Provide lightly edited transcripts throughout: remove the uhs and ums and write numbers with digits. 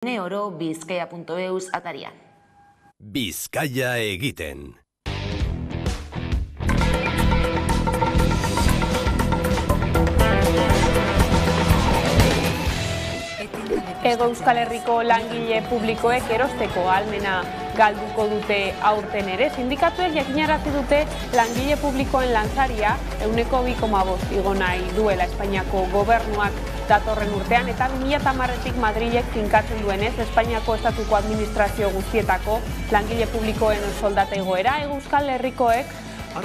Oro bizkaia.eus atarian. Bizkaia egiten. Hego Euskal Herriko langile publikoek erosteko ahalmena galduko dute aurten ere. Sindikatuek jakinarazi dute langile publikoen lansaria 2,5% igo nahi duela Espainiako gobernuak datorren urtean, eta 2010tik Madrilek finkatzen duenez Espainiako estatuko administrazio guztietako langile publikoen soldata igoera. Hego Euskal Herrikoek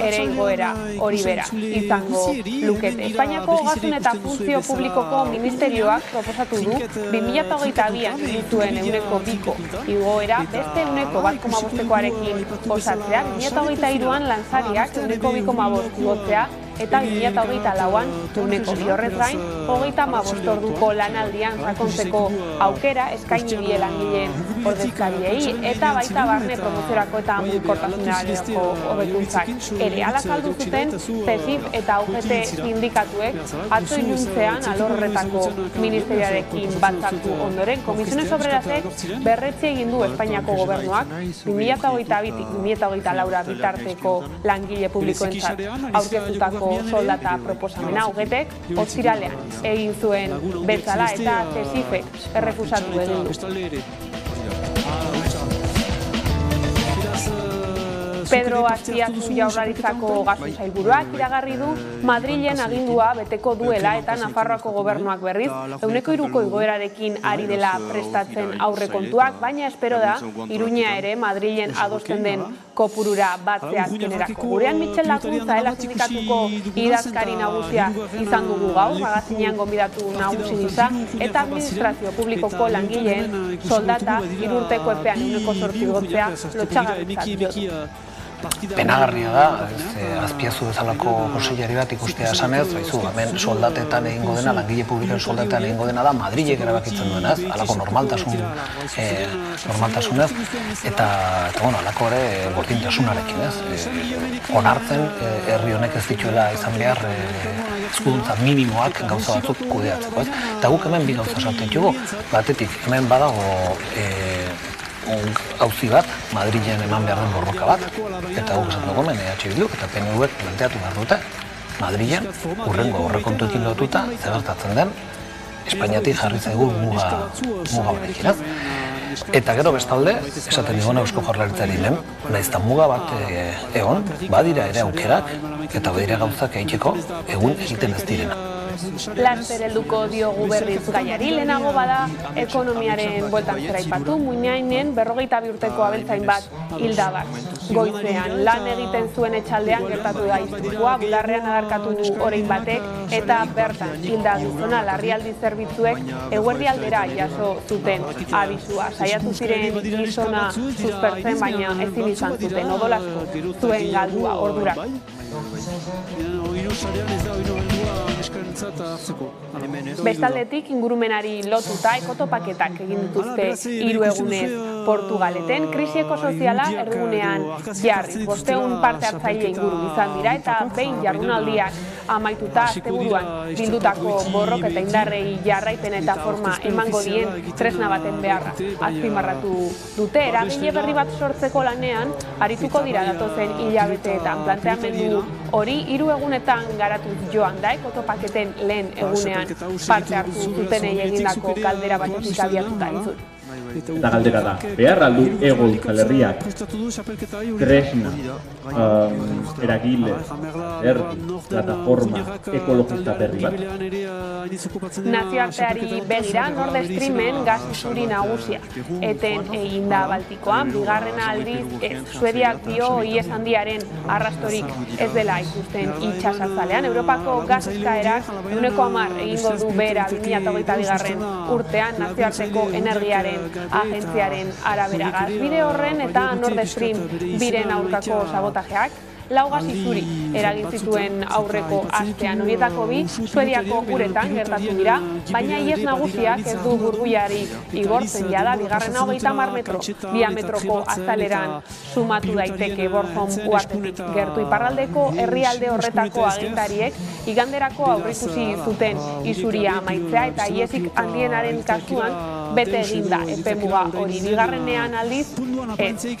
ere igoera hori bera izango lukete. Espainiako ogasun eta funtzio publikoko ministerioak proposatu du 2022an dituen 2,2 igoera beste 1,5%koarekin osatzea, 2023an lansariak 2,5% igotzea eta 2024an 2,2 horrez gain 35 orduko lanaldian sakontzeko aukera eskaini die langileen ordezkariei, eta baita barne promoziorako eta mugikortasunerako hobekuntzak ere. Hala saldu zuten CESIF eta UGT sindikatuek atzo iluntzean alorretako ministerioarekin batzartu ondoren. Comisiones Obrerasek berretsi egin du Espainiako gobernuak 2022tik 2024 bitarteko langile publikoentzat aurkeztutako soldata proposamena. UGTek ostiralean egin zuen bezala eta CESIFek errefusatu egin du. Pedro Azpiazu Jaurlaritzako ogasun sailburuak iragarri du Madrilen agindua beteko duela eta Nafarroako gobernuak berriz 3% igoerarekin ari dela prestatzen aurrekontuak, baina espero da Iruña ere Madrilen adosten den kopurura batzea azkenerako. Gurean Michel Lakuntza Ela sindikatuko idazkari nagusia izan dugu gaur, magazinean gonbidatu nagusi gisa, eta administrazio publikoko langileen soldata 3 urteko epean 8% igotzea lotsagarritzat diote. Penagarria da, Azpiazu bezalako kontseilari bat ikustea esanez, hemen soldatetan egingo dena, langile publikoen soldatetan egingo dena da, Madrilek erabakitzen duenaz, halako normaltasunez, eta halako ere gordintasunarekin, onartzen herri honek ez dituela izan behar eskuduntza minimoak gauza batzuk kudeatzeko, eta guk hemen bi gauza esaten ditugu, batetik hemen badago auzi bat, Madrilen eman behar den borroka bat, eta guk esan dugu hemen EH Bilduk eta PNVek planteatu behar dute, Madrilen urrengo aurrekontuekin lotuta zegertatzen den Espainiatik jarri zaigu muga honekin. Eta gero bestalde, esaten diguna Eusko Jaurlaritzari lehen, nahiz eta muga bat egon, badira ere aukerak eta badira gauzak egiteko egun egiten ez direna. Laster helduko diogu berriz gaiari, lehenago bada ekonomiaren bueltan zera aipatu. Muinainen 42 urteko abeltzain bat hilda bat. Goizean lan egiten zuen etxaldean gertatu da istripua, bularrean adarkatu du orain batek, eta bertan hilda gizona larrialdi zerbitzuek eguerdialdera jaso zuten abisua. Saiatu ziren gizona suspertzen, baina ezin izan zuten odolasko zuen galdua ordurak. Bestaldetik ingurumenari lotuta ekotopaketak egin dituzte 3 egunez Portugaleten. Krisi ekosoziala erdigunean jarri. 500 parte hartzaile inguru izan dira, eta behin jardunaldiak amaituta asteburuan bildutako borroketa indarrei jarraipen eta forma emango dien tresna baten beharra azpimarratu dute. Eragile berri bat sortzeko lanean arituko dira datozen hilabeteetan. Planteamendu hori 3 egunetan garatuz joan da, ekotopaketen lehen egunean parte hartu zutenei egindako galdera batetik abiatuta entzun. Eta galdera da, behar aldu Hego Euskal Herriak tresna, eragile, plataforma ekologista berri bat. Nazioarteari begira, Nord Streamen gas isuri nagusia eten egin da Baltikoan, bigarrena aldiz Suediak dio ihes handiaren arrastorik ez dela ikusten itsasatzalean. Europako gas eskaerak 10% egingo du behera 2022 urtean nazioarteko energiaren agentziaren arabera. Gazbide horren eta Nord Stream biren aurkako sabotajeak lau gas isuri eragin zituen aurreko astean. Horietako bi Suediako uretan gertatu dira, baina ihes nagusiak ez du burbuilari igortzen. Jada bigarrena 30 metro diametroko azaleran sumatu daiteke Bornholm uhartetik gertu. Iparraldeko herrialde horretako agintariek iganderako aurreikusi zuten isuria amaitzea, eta ihesik handienaren kasuan bete egin da epemuga hori. Bigarrenean aldiz,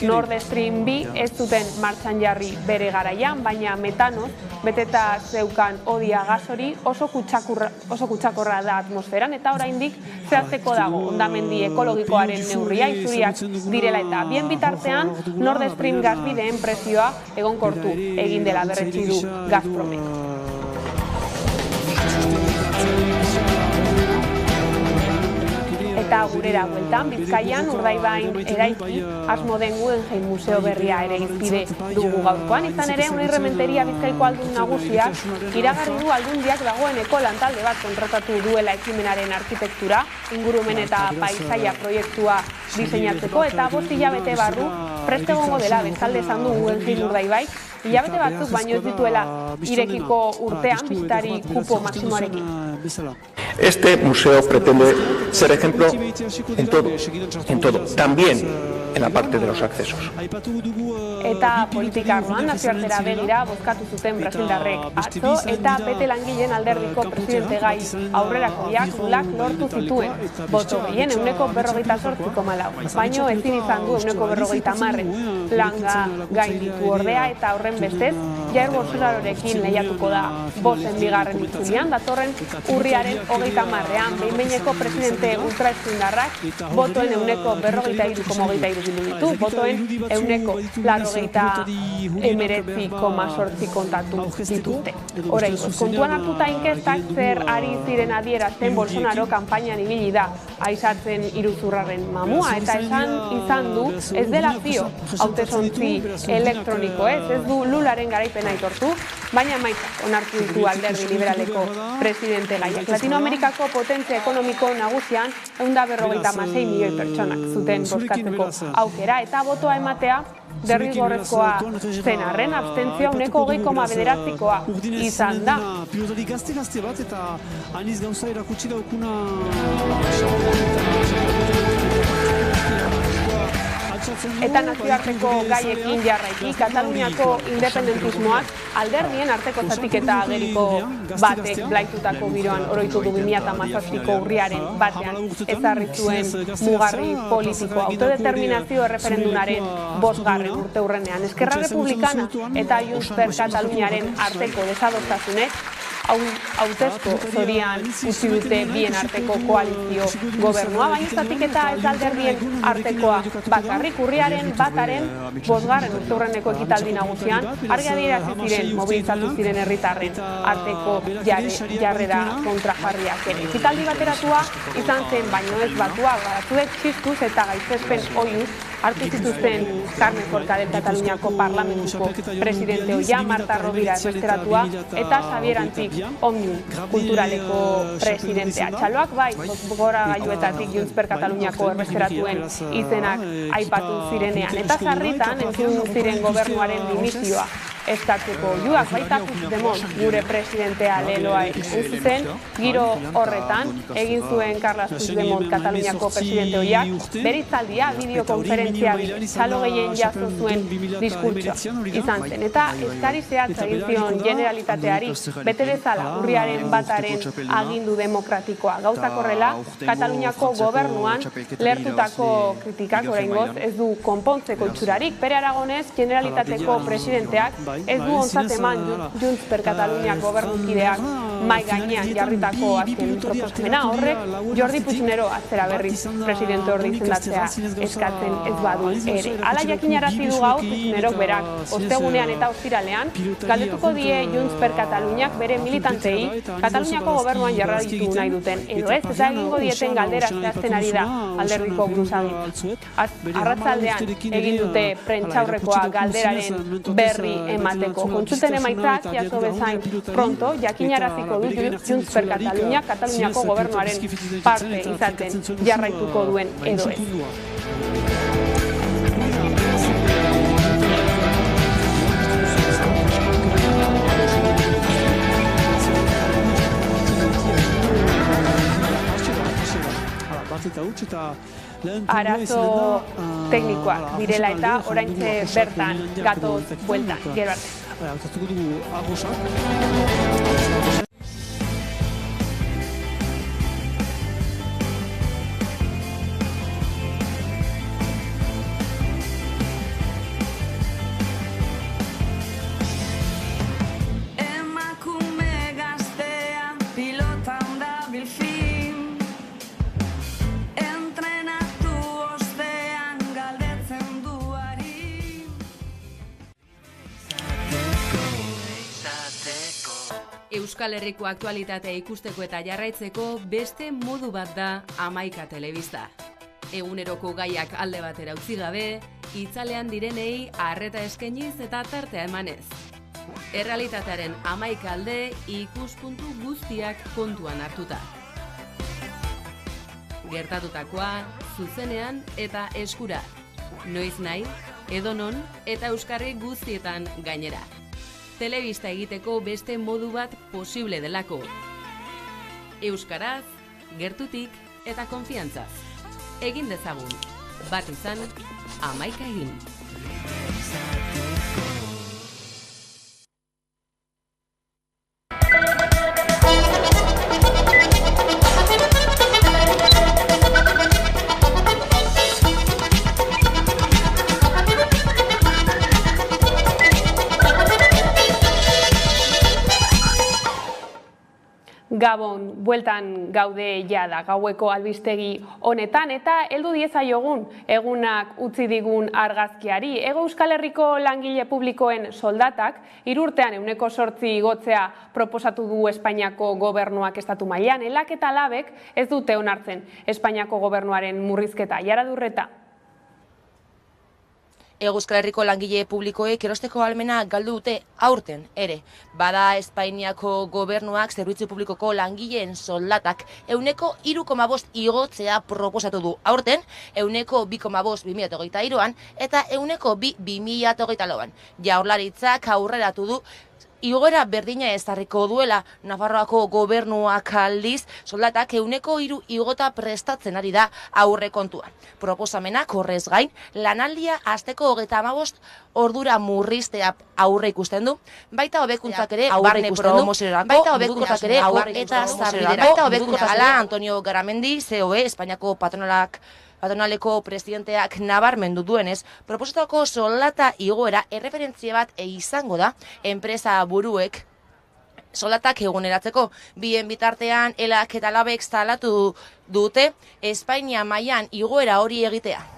Nord Stream 2 ez zuten martxan jarri bere garaian, baina metanoz beteta zeukan odia gas hori oso kutsakorra da atmosferan, eta oraindik zehazteko dago hondamendi ekologikoaren neurria isuriak direla, eta bien bitartean Nord Stream gasbideen prezioa egonkortu egin dela berretsi du Gazpromek. Eta gurera bueltan, Bizkaian Urdaibain eraiki asmo den Guggenheim museo berria ere izpide dugu gaurkoan. Izan ere, Unirrementeria Bizkaiko aldun nagusiak iragarri du aldundiak dagoeneko lantalde bat kontratatu duela ekimenaren arkitektura, ingurumen eta paisaia proiektua diseinatzeko, eta 5 hilabete barru prest egongo dela bezalde esan du Guggenheim Urdaibaik, hilabete batzuk baino ez dituela irekiko urtean bizitari kupo maksimoarekin. Este museo pretende ser ejemplo en todo, también en la parte de los accesos. Eta politika arloan nazioartera begira bozkatu zuten brasildarrek atzo, eta bete langileen alderdiko presidente gai aurrerakoiak Lulak lortu zituen. Boto gehien 48,4, baino ezin izan du 40% langa gain ditu ordea, eta horren bestez, Jair Bolsonarorekin lehiatuko da bozen bigarren itzulian, datorren urriaren 30ean behin-behineko presidente ultraeskuindarrak botoen 43,23 bildu ditu, botoen 89,8 kontatu dituzte. Oraingoz, kontuan hartuta inkestak zer ari ziren adierazten Bolsonaro kanpainan ibili da aizatzen iruzurraren mamua, eta esan izan du ez dela zio hautesontzi elektroniko ez du Lularen garaipena aitortu, baina emaitzak onartu ditu alderdi liberaleko presidente gaiak. Latinoamerikako potentzia ekonomiko nagusian 156 milioi pertsonak zuten bozkatzeko aukera, eta botoa ematea derrigorrezkoa zen arren abstentzioa 20,9%koa izan da. Eta nazioarteko gaiekin jarraiki, Kataluniako independentismoak alderdien arteko zatiketa ageriko batek blaitutako giroan oroitu du 2017ko urriaren batean ezarri zuen mugarri politiko autodeterminazio erreferendunaren 5. urteurrenean. Eskerra Republikana eta Junts per Kataluniaren arteko desadostasunek hautezko zorian utzi dute bien arteko koalizio gobernua, baina zatiketa ez alderdien artekoa bakarrik urriaren 5. urteurreneko ekitaldi nagusian argi adierazi ziren mobilizatu ziren herritarren arteko jarrera kontrajarriak ere. Ekitaldi bateratua izan zen, baino ez batua, batzuek txistuz eta gaitzespen oiuz hartu zituzten Carme Forcadell Kataluniako parlamentuko presidente ohia, Marta Rovira erresteratua eta Xabier Antzik Òmnium kulturaleko presidentea. Txaloak bai, gora gailuetatik Junts per Kataluniako erresteratuen izenak aipatu zirenean, eta sarritan entzun ziren gobernuaren dimisioa eskatzeko oihuak, baita Puigdemont gure presidentea leloa egin zuzen, giro horretan egin zuen Carles Puigdemont Kataluniako presidente ohiak bere hitzaldia bideokonferentzia txalo gehien jaso zuen diskurtsoa izan zen, eta eskari zehatza egin zion Generalitateari bete dezala urriaren 1. agindu demokratikoa. Gauzak horrela, Kataluniako gobernuan lertutako kritikak oraingoz ez du konpontzeko itxurarik. Pere Aragonez Generalitateko presidenteak ez du ontzat eman Junts per Kataluniak gobernukideak mai gainean jarritako azken proposamena. Horrek Jordi Puigneró atzera berriz presidente hori izendatzea eskatzen ez badu ere. Hala jakinarazi du gaur Puignerok berak ostegunean eta ostiralean galdetuko die Junts per Kataluniak bere militantei Kataluniako gobernuan jarraitu nahi duten edo ez, eta egingo dieten galdera zehazten ari da alderdiko buruzagin. Arratzaldean egin dute prentsaurrekoa galderaren berri emateko. Kontsulten emaitzak jaso bezain pronto jakinaraziko du Junts per Kataluniak Kataluniako gobernuaren parte izaten jarraituko duen edo ez. Arazo teknikoak direla eta oraintxe bertan gatoz bueltan. Gero arte. Euskal Herriko aktualitatea ikusteko eta jarraitzeko beste modu bat da Hamaika Telebista. Eguneroko gaiak alde batera utzi gabe, itzalean direnei arreta eskainiz eta tartea emanez. Errealitatearen 11 alde ikuspuntu guztiak kontuan hartuta. Gertatutakoa, zuzenean eta eskura. Noiz nahi, edonon eta euskarri guztietan gainera. Telebista egiteko beste modu bat posible delako. Euskaraz, gertutik eta konfiantzaz. Egin dezagun, bat izan, 11 egin. Gabon, bueltan gaude jada gaueko albistegi honetan eta heldu diezaiogun egunak utzi digun argazkiari. Hego Euskal Herriko langile publikoen soldatak 3 urtean 8% igotzea proposatu du Espainiako gobernuak estatu mailan. Elak eta labek ez dute onartzen Espainiako gobernuaren murrizketa. Jara Durreta. Hego Euskal Herriko langile publikoek erosteko ahalmena galdu dute aurten ere. Bada Espainiako gobernuak zerbitzu publikoko langileen soldatak 3,5% igotzea proposatu du aurten, 2,5% 2023an eta 2,2% 2024an. Jaurlaritzak aurreratu du igoera berdina ezarriko duela. Nafarroako gobernuak aldiz soldatak 3% igota prestatzen ari da aurrekontuan. Proposamenak horrez gain, lanaldia asteko 35 ordura murriztea aurre ikusten du, baita hobekuntzak ere barne promoziorako, baita hobekuntzak ere eta sarbiderako. Hala Antonio Garamendi, COE, Espainiako patronaleko presidenteak nabarmendu duenez, proposatutako soldata igoera erreferentzia bat izango da enpresa buruek soldatak eguneratzeko. Bien bitartean, Elak eta Labek salatu dute Espainia mailan igoera hori egitea.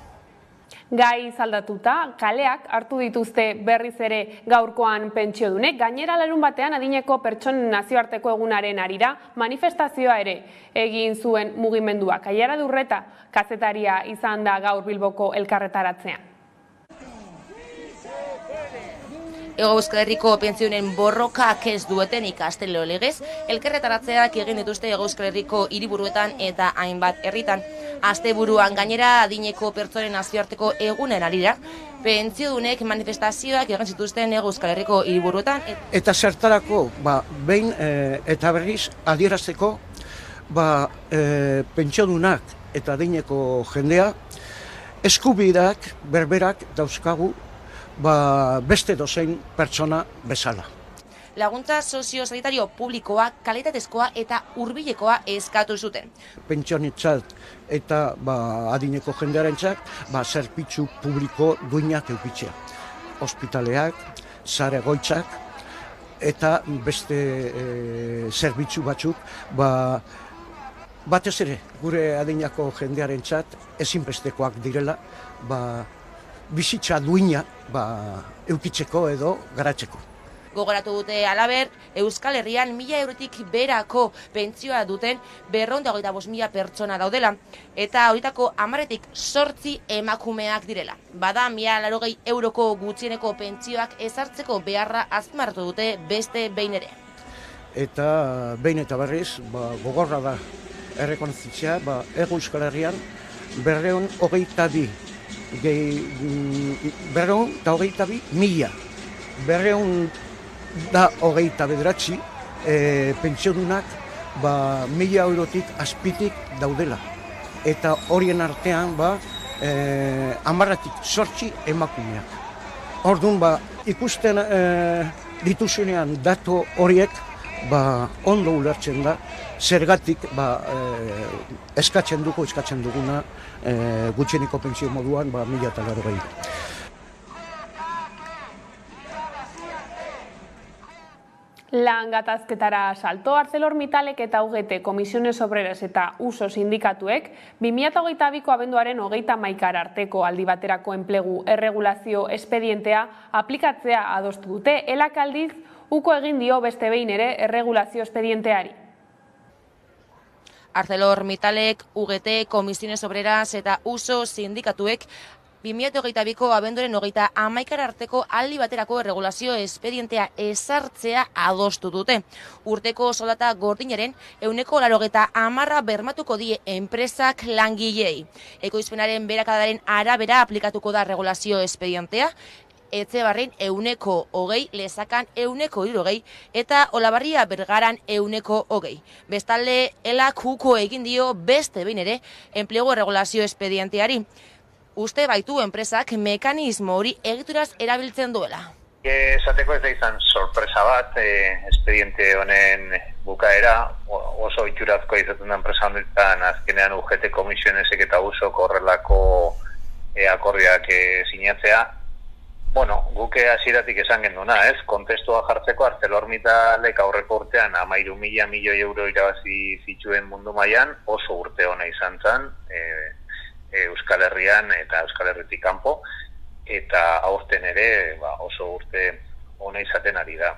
Gai zaldatuta, kaleak hartu dituzte berriz ere gaurkoan pentsiodunek. Gainera larun batean adineko pertsonen nazioarteko egunaren harira manifestazioa ere egin zuen mugimenduak. Aiara Durreta kazetaria izan da gaur Bilboko elkarretaratzean. Hego Euskal Herriko pentsionen borrokak ez dueten ikastelo legez, elkarretaratzeak egin dituzte Hego Euskal Herriko hiriburuetan eta hainbat herritan. Asteburuan gainera adineko pertsonen nazioarteko egunen harira, pentsiodunek manifestazioak egin zituzten Hego Euskal Herriko hiriburuetan. Eta zertarako, behin eta berriz adierazteko, pentsiodunak eta adineko jendea eskubideak berberak dauzkagu beste dozein pertsona bezala. Laguntza sozio-sanitario publikoa, kalitatezkoa eta hurbilekoa eskatu zuten. Pentsionitzat eta adineko jendearentzat zerbitzu publiko duinak edukitzea. Ospitaleak, sare egoitzak eta beste zerbitzu batzuk batez ere gure adinako jendearentzat ezinbestekoak direla bizitza duina edukitzeko edo garatzeko. Gogoratu dute halaber, Euskal Herrian 1.000 eurotik berako pentsioa duten 225.000 pertsona daudela, eta horietako 10tik 8 emakumeak direla. Bada 1.080 euroko gutxieneko pentsioak ezartzeko beharra azpimarratu dute beste behin ere. Eta behin eta berriz, gogorra da errekonozitzea, Hego Euskal Herrian 222.000 pentsiodunak 1.000 eurotik azpitik daudela. Eta horien artean 10tik 8 emakumeak. Orduan ikusten dituzunean datu horiek ondo ulertzen da zergatik eskatzen duguna gutxieneko pentsio moduan 1.080. Lan gatazketara salto ArcelorMittalek eta UGT Comisiones Obreras eta USO sindikatuek 2022ko abenduaren 31 arteko aldi baterako enplegu erregulazio espedientea aplikatzea adostu dute. Elak aldiz uko egin dio beste behin ere erregulazio espedienteari. ArcelorMittalek, UGT, Comisiones Obreras eta USO sindikatuek 2022ko abenduaren 31 arteko aldi baterako erregulazio espedientea ezartzea adostu dute. Urteko soldata gordinaren 80% bermatuko die enpresak langilei. Ekoizpenaren beherakadaren arabera aplikatuko da erregulazio espedientea, Etxebarrin 20%, Lezakan 20% eta Olabarria Bergaran 20%. Bestalde, Elak uko egin dio beste behin ere enplegu erregulazio espedienteari. Uste baitu enpresak mekanismo hori egituraz erabiltzen duela. Esateko ez da izan sorpresa bat, espediente honen bukaera, oso itxurazko izaten da enpresa honetan azkenean UGT Komisionesek eta USOk horrelako akordioak sinatzea. Bueno, guke hasieratik esan genduna, ez? Kontestua jartzeko ArcelorMittalek aurreko urtean 13.000 milioi euro irabazi zituen mundu mailan, oso urte ona izan zen, Euskal Herrian eta Euskal Herritik kanpo, eta aurten ere oso urte ona izaten ari da.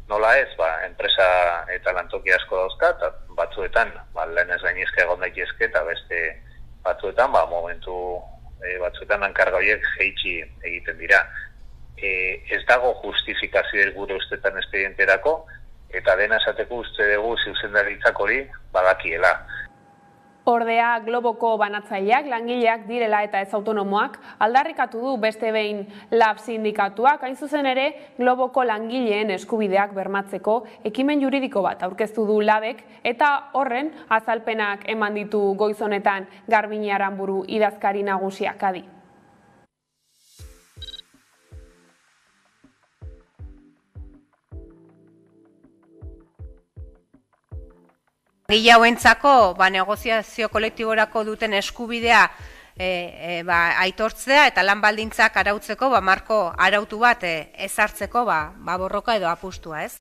Nola ez, enpresa eta lantoki asko dauzka, eta batzuetan lan ez gainezka egon daitezke, eta beste batzuetan momentu batzuetan lankarga horiek jeitsi egiten dira. Ez dago justifikazio gure ustetan espedienterako, eta dena esateko uste dugu zuzendaritzak hori badakiela. Ordea, Globoko banatzaileak, langileak direla eta ez autonomoak, aldarrikatu du beste behin LAB sindikatuak, hain zuzen ere, Globoko langileen eskubideak bermatzeko ekimen juridiko bat aurkeztu du LABek, eta horren azalpenak eman ditu goiz honetan Garbiñe Aranburu idazkari nagusiak adi. Langile hauentzako negoziazio kolektiborako duten eskubidea aitortzea eta lan baldintzak arautzeko marko arautu bat ezartzeko borroka edo apustua, ez?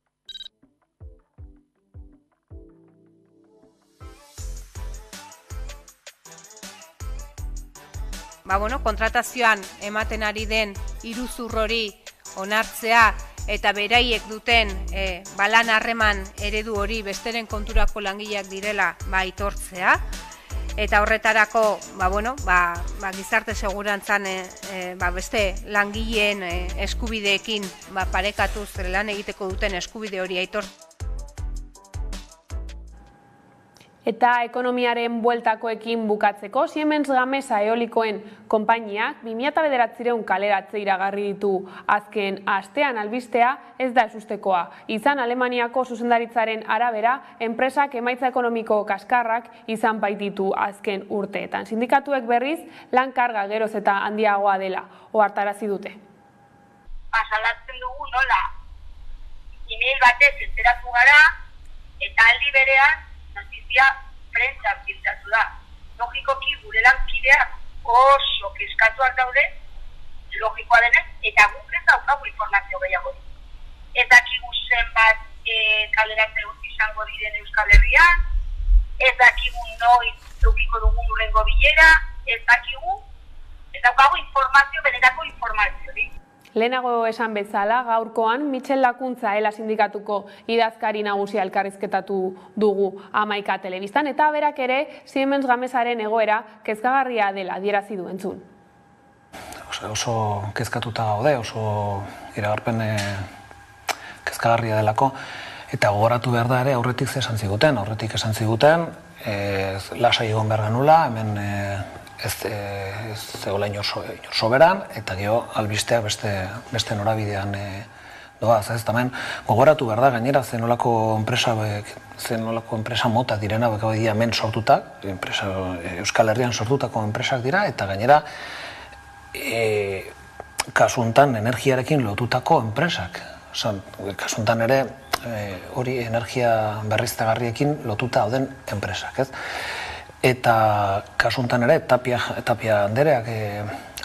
Kontratazioan ematen ari den iruzur hori onartzea eta beraiek duten lan harreman eredu hori besteren konturako langileak direla aitortzea. Eta horretarako gizarte segurantzan beste langileen eskubideekin parekatuz lan egiteko duten eskubide hori aitortzea. Eta ekonomiaren bueltakoekin bukatzeko, Siemens Gamesa eolikoen konpainiak 2009 kaleratze iragarri ditu azken astean albistea ez da ezustekoa. Izan Alemaniako zuzendaritzaren arabera, enpresak emaitza ekonomiko kaskarrak izan baititu azken urteetan. Sindikatuek berriz, lan karga geroz eta handiagoa dela, ohartarazi dute. Asalatzen dugu nola, email batez enteratu gara, eta aldi berean, notizia prentsa filtratu da. Logikoki gure lankideak oso kezkatuak daude, logikoa denez, eta guk ez daukagu informazio gehiago. Ez dakigu zenbat kaleratze izango diren Euskal Herrian, ez dakigu noiz edukiko dugun hurrengo bilera, ez daukagu informazio, benetako informazio. Lehenago esan bezala, gaurkoan, Michel Lakuntza Ela sindikatuko idazkari nagusia elkarrizketatu dugu 11 telebistan, eta berak ere Siemens Gamesaren egoera kezkagarria dela adierazi du entzun. Oso kezkatuta gaude, oso iragarpen kezkagarria delako, eta gogoratu behar da ere aurretik esan ziguten, lasai egon behar genula, hemen ez zegoela inor soberan, eta gero albisteak beste norabidean doaz. Hemen gogoratu behar da, gainera zenolako enpresa mota direna, beko egia hemen sortutak, Euskal Herrian sortutako enpresak dira, eta gainera kasuntan energiarekin lotutako enpresak. Kasuntan ere hori energia berriztagarriekin lotuta dauden enpresak, ez? Eta kasuntan ere, Tapia andereak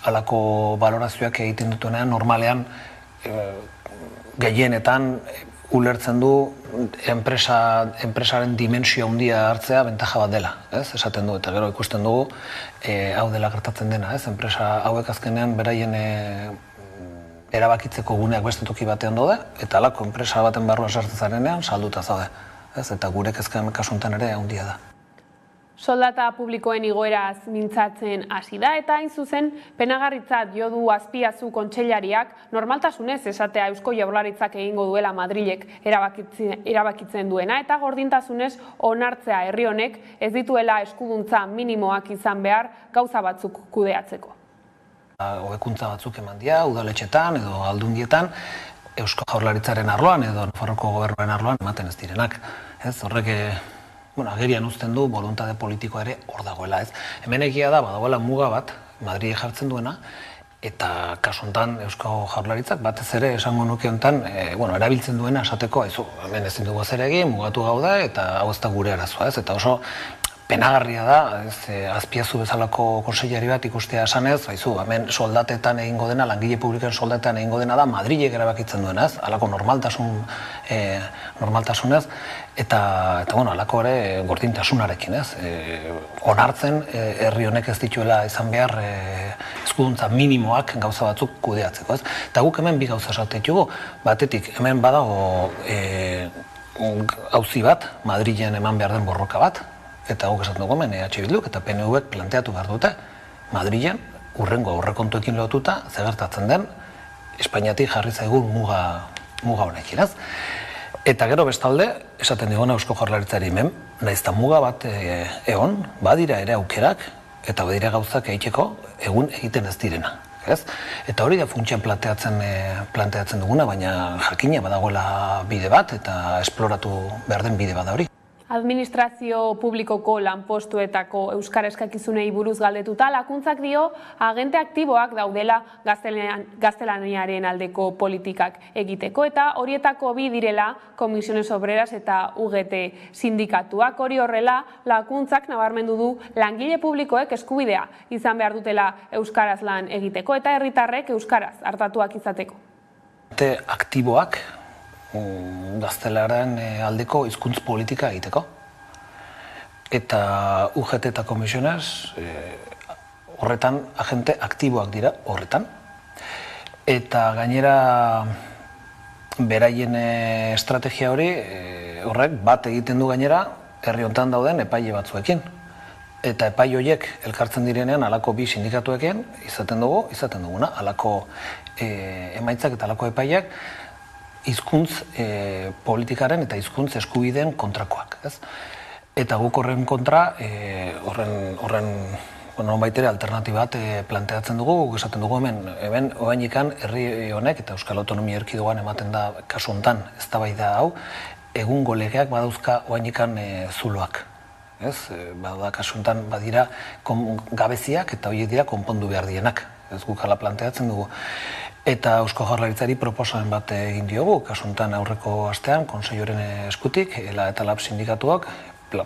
alako balorazioak egiten dutuenean, normalean gehienetan ulertzen du enpresaren dimensio handia hartzea bentaja bat dela, esaten du, eta gero ikusten dugu hau dela gertatzen dena, enpresa hauek azkenean beraien erabakitzeko guneak beste toki batean daude, eta halako enpresa baten barruan sartzen zarenean salduta zaude, eta gure kezka kasu honetan ere handia da. Soldata publikoen igoeraz mintzatzen hasi da eta hain zuzen penagarritzat jo du Azpiazu kontseilariak normaltasunez esatea Eusko Jaurlaritzak egingo duela Madrilek erabakitzen duena eta gordintasunez onartzea herri honek ez dituela eskuduntza minimoak izan behar gauza batzuk kudeatzeko. Hobekuntza batzuk eman dira udaletxetan edo aldundietan Eusko Jaurlaritzaren arloan edo Nafarroko gobernuaren arloan ematen ez direnak. Horrek agerian uzten du boluntade politikoa ere hor dagoela, ez. Hemen egia da, badagoela muga bat, Madrile jartzen duena, eta kasu honetan Eusko Jaurlaritzak batez ere esango nuke honetan, erabiltzen duena esateko, hemen ezin dugu zer egin, mugatu gaude, eta hau ez da gure arazoa, ez. Eta oso penagarria da, Azpiazu bezalako kontseilari bat ikustea esanez, hemen soldatetan egingo dena, langile publikoen soldatetan egingo dena da, Madrilek erabakitzen duena, ez, halako normaltasunez, eta halako ere gordintasunarekin, ez, onartzen herri honek ez dituela izan behar eskuduntza minimoak gauza batzuk kudeatzeko, ez. Eta guk hemen bi gauza esate ditugu, batetik hemen badago auzi bat, Madrilen eman behar den borroka bat, eta guk esaten dugu hemen EH Bilduk eta PNVek planteatu behar dute Madrilen hurrengo aurrekontuekin lotuta gertatzen den Espainiatik jarri zaigun muga honekin, ez? Eta gero bestalde, esaten diguna Eusko Jaurlaritzari hemen, nahiz eta muga bat egon, badira ere aukerak eta badira gauzak egiteko egun egiten ez direna, ez? Eta hori da funtsian planteatzen duguna, baina jakina badagoela bide bat eta esploratu behar den bide bat da hori. Administrazio publikoko lanpostuetako euskara eskakizunei buruz galdetuta, Lakuntzak dio agente aktiboak daudela gaztelaniaren aldeko politikak egiteko, eta horietako bi direla Comisiones Obreras eta UGT sindikatuak. Hori horrela, Lakuntzak nabarmendu du langile publikoek eskubidea izan behar dutela euskaraz lan egiteko, eta herritarrek euskaraz hartatuak izateko. Agente aktiboak gaztelaren aldeko hizkuntz politika egiteko. Eta UGT eta Comisiones horretan agente aktiboak dira horretan. Eta gainera beraien estrategia hori horrek bat egiten du gainera herri honetan dauden epaile batzuekin. Eta epaile horiek elkartzen direnean halako bi sindikatuekin izaten duguna, halako emaitzak eta halako epaileak hizkuntz politikaren eta hizkuntz eskubideen kontrakoak, ez? Eta guk horren kontra, horren baitere alternatiba bat planteatzen dugu, guk esaten dugu hemen orainikan herri honek eta Euskal Autonomia Erkidegoan ematen da kasu honetan eztabaida hau, egungo legeak badauzka orainikan zuloak, ez? Bada kasu honetan badira gabeziak eta horiek dira konpondu behar dienak, ez guk hala planteatzen dugu. Eta Eusko Jaurlaritzari proposamen bat egin diogu, kasu honetan aurreko astean, Kontseiluaren eskutik, ELA eta LAB sindikatuak,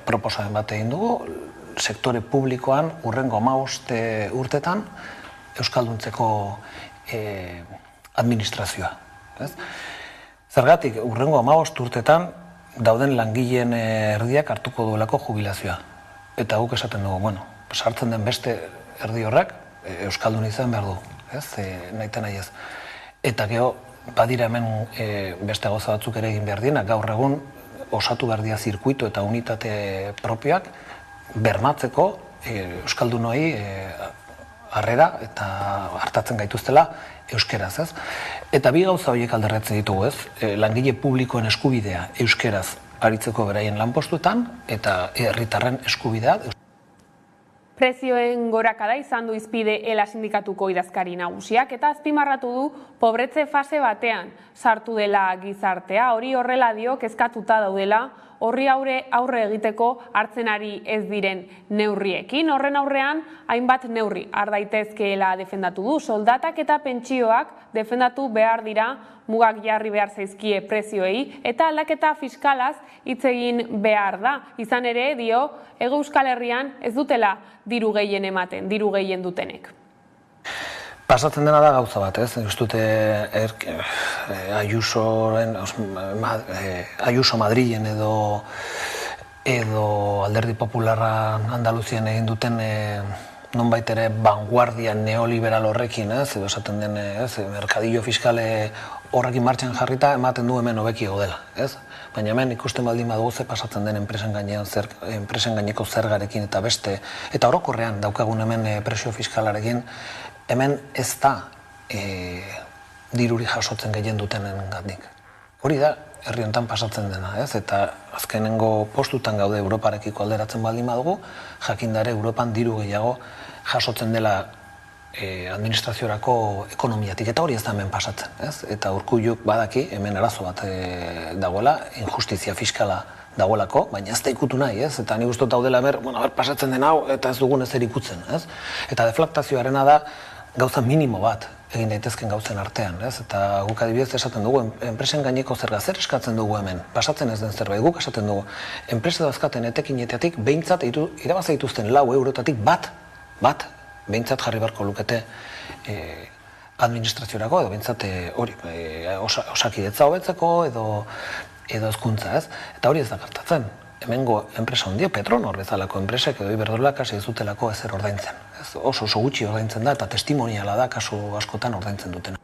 proposamen bat egin dugu, sektore publikoan hurrengo 15 urtetan euskalduntzeko administrazioa. Zergatik, hurrengo 15 urtetan dauden langileen erdiak hartuko duelako jubilazioa. Eta guk esaten dugu, sartzen den beste erdi horrek euskaldun izan behar du. Nahita nahi ez. Eta gero, badira hemen beste gauza batzuk ere egin behar diena, gaur egun osatu behar dira zirkuitu eta unitate propioak bermatzeko euskaldunoi harrera eta hartatzen gaituztela euskeraz, ez? Eta bi gauza horiek alderretzen ditugu, ez? Langile publikoen eskubidea euskeraz aritzeko beraien lanpostuetan eta herritarren eskubidea. Prezioen gorakada izan du hizpide ELA sindikatuko idazkari nagusiak eta azpimarratu du pobretze fase batean sartu dela gizartea. Hori horrela dio kezkatuta daudela horri aurre egiteko hartzen ari ez diren neurriekin. Horren aurrean hainbat neurri har daitezkeela defendatu du. Soldatak eta pentsioak defendatu behar dira, mugak jarri behar zaizkie prezioei eta aldaketa fiskalaz hitz egin behar da. Izan ere, dio, Hego Euskal Herrian ez dutela diru gehien ematen, diru gehien dutenek. Pasatzen dena da gauza bat, ez? Ustute Ayuso Madrilen edo Alderdi Popularra Andaluzien egin duten nonbait ere vanguardia neoliberal horrekin, ez? Edo esaten den, ez? Merkadillo fiskale horrekin martxan jarrita ematen du hemen hobeki gaudela, ez? Baina hemen ikusten baldin badugu ze pasatzen den enpresen gaineko zergarekin eta beste, eta orokorrean daukagun hemen presio fiskalarekin, hemen ez da diruri jasotzen gehien dutenen gandik. Hori da, herri honetan pasatzen dena, ez? Eta azkenengo postutan gaude Europarekiko alderatzen baldin badugu, jakindare Europan diru gehiago jasotzen dela administraziorako ekonomiatik, eta hori ez da hemen pasatzen, ez? Eta Urkulluk badaki hemen arazo bat dagoela, injustizia fiskala dagoelako, baina ez da ikutu nahi, ez? Eta nik uste dut daudela pasatzen den hau eta ez dugun ezer ikutzen, ez? Eta deflaktazioarena da gauza minimo bat egin daitezken gauzen artean, ez? Eta guk adibidez esaten dugu, enpresen gaineko zerga zer eskatzen dugu hemen, pasatzen ez den zerbait, guk esaten dugu, enpresa dauzkaten etekinetatik behintzat irabaza dituzten 4 eurotatik bat, behintzat jarri beharko lukete administraziorako, edo behintzat osakidetza hobetzeko, edo hezkuntza, ez? Eta hori ez da gertatzen. Hemengo enpresa handia, Petronor bezalako enpresek edo Iberdrola kasi ez dutelako ezer ordaintzen. Oso gutxi ordaintzen da, eta testimoniala da kasu askotan ordaintzen dutena.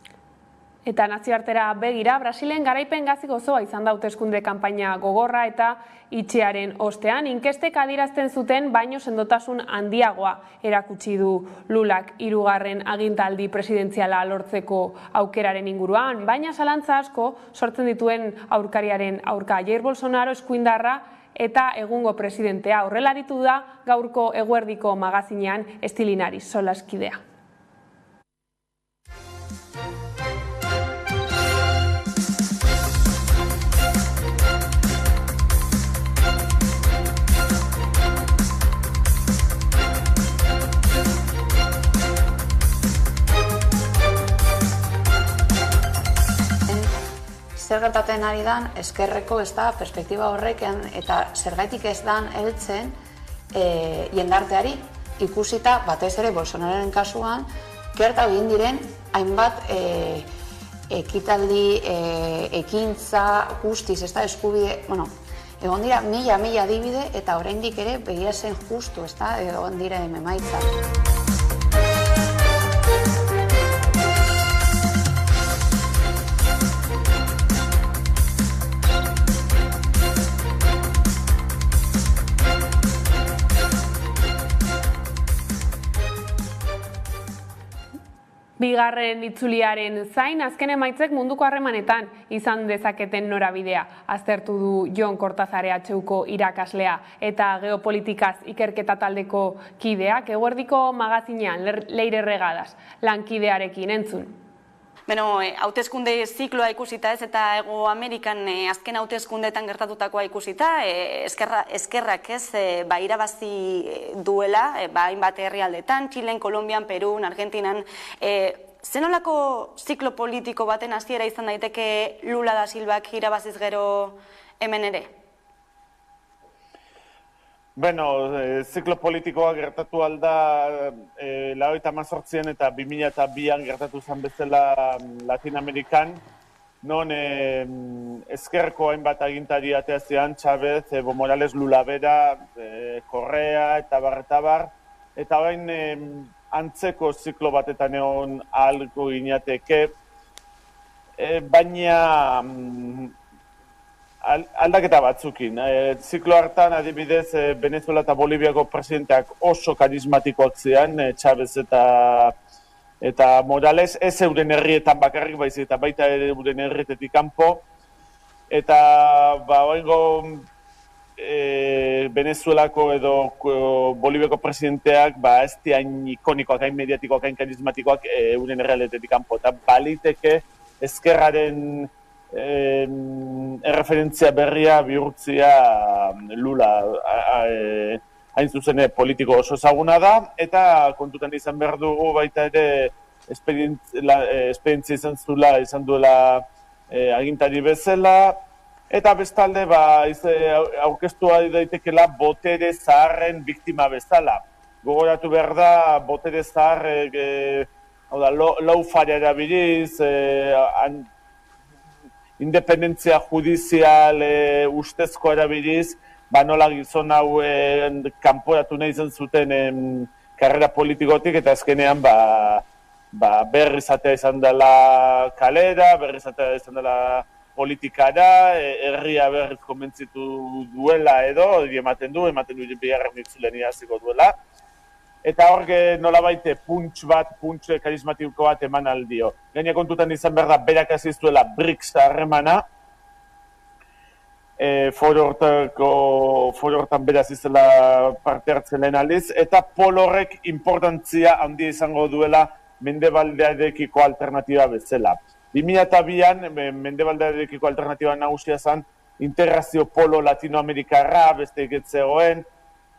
Eta nazioartera begira, Brasilen garaipen gazi gozoa izan da hauteskunde kanpaina gogorra eta itxearen ostean, inkestek adierazten zuten baino sendotasun handiagoa erakutsi du Lulak 3. agintaldi presidentziala lortzeko aukeraren inguruan, baina zalantza asko sortzen dituen aurkariaren aurka Jair Bolsonaro eskuindarra eta egungo presidentea. Horrela aritu da gaurko eguerdiko magazinean Estilinari solaskidea. Zer gertatzen ari dan, ezkerreko ez da perspektiba horrekin eta zergaitik ez dan heltzen jendarteari ikusita batez ere Bolsonaroren kasuan gerta egin diren hainbat ekitaldi, ekintza, justiz, ez da eskubide, egon dira mila adibide eta oraindik ere begira zen justu, ez da, egon dira emaitza. Bigarren itzuliaren zain, azken emaitzek munduko harremanetan izan dezaketen norabidea. Aztertu du Jon Kortazar EHUko irakaslea eta geopolitikaz ikerketa taldeko kideak, eguerdiko magazinean Leire Regadas lankidearekin entzun. Hauteskunde zikloa ikusita ez eta Hego Amerikan azken hauteskundeetan gertatutakoa ikusita, eskerrak ez irabazi duela, hainbat herrialdetan, Txilen, Kolonbian, Perun, Argentinan. Zenolako ziklo politiko baten hasiera izan daiteke Lula da Silvak irabaziz gero hemen ere? Ziklo politikoa gertatu alda 1988 eta 2002an gertatu zen bezala Latin Amerikan, non ezkerreko hainbat agintari ateazean, Chávez, Evo Morales, Lula bera, Correa eta barretabar, eta orain antzeko ziklo batetan egon ahalko ginateke, baina aldaketa batzukin. Ziklo hartan, adibidez, Venezuela eta Boliviako presidenteak oso karismatikoak zian, Chávez eta Morales, ez euren herrietan bakarrik baizik eta baita euren herrietetik kanpo. Eta oingo Venezuelako edo Boliviako presidenteak ez hain ikonikoak, hain mediatikoak, hain karismatikoak euren herrietetik kanpo. Eta baliteke ezkerraren erreferentzia berria bihurtzia Lula hain zuzene politiko oso ezaguna da, eta kontutan izan behar dugu baita ere esperientzia izan duela agintari bezala, eta bestalde aurkeztu daitekela botere zaharren biktima bezala. Gogoratu behar da, botere zaharrek hau da, laufarea erabiliz, independentzia judizial ustezko erabiliz, nola gizon hau kanporatu nahi zen zuten karrera politikotik, eta azkenean berriz atea izan dela kalera, berriz atea izan dela politikara, herria berriz konbentzitu duela edo, ematen du bigarren itzulen iaziko duela. Eta hor nolabait punts karismatiko bat eman aldio. Gaina kontutan izan behar da, berak azizuela BRICS harremana, foro hortan beraz izela parte hartzen lehen aldiz, eta polo horrek importantzia handia izango duela mendebaldearekiko alternatiba bezala. 2002an, mendebaldearekiko alternatiba nagusia zen, integrazio polo latinoamerikarra, beste egetzegoen.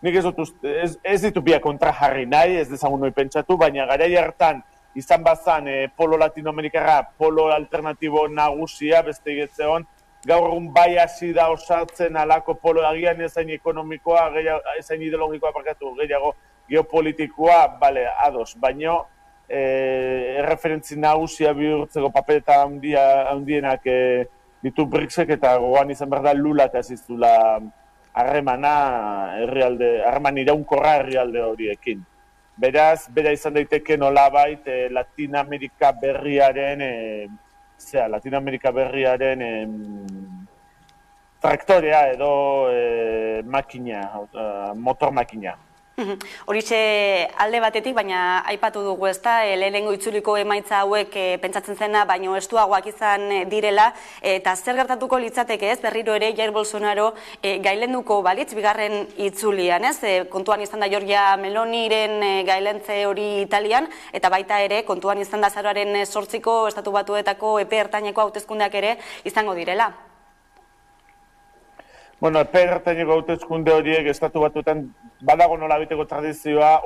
Nik ez ditu biak kontra jarri nahi, ez dezagun noi pentsatu, baina garai hartan izan bazan polo latinoamerikarra, polo alternatibo nagusia, beste egetzegoen, gaur egun bai hasi da osatzen alako polo agian ezain ekonomikoa, ezain ideologikoa parkatu, gehiago geopolitikoa, bale, ados, baino erreferentzi nagusia bihurtzeko papeleta handienak ditu BRICSek eta gogoan izan behar da Lulak azizula harreman iraunkorra herrialde horiekin. Beraz, bera izan daiteke nolabait Latinoamerika berriaren traktorea edo motor makina. Horixe alde batetik, baina aipatu dugu ezta, lehenengo itzuliko emaitza hauek pentsatzen zena, baino estuagoak izan direla, eta zer gertatuko litzateke ez, berriro ere Jair Bolsonaro gailenduko balitz, bigarren itzulian, ez? Kontuan izan da Giorgia Meloniren gailentze hori Italian, eta baita ere, kontuan izan da azaroaren 8ko Estatu Batuetako epe ertaineko hauteskundeak ere izango direla. Bueno, epe ertaineko hauteskunde horiek Estatu Batuetan badago nolabiteko tradizioa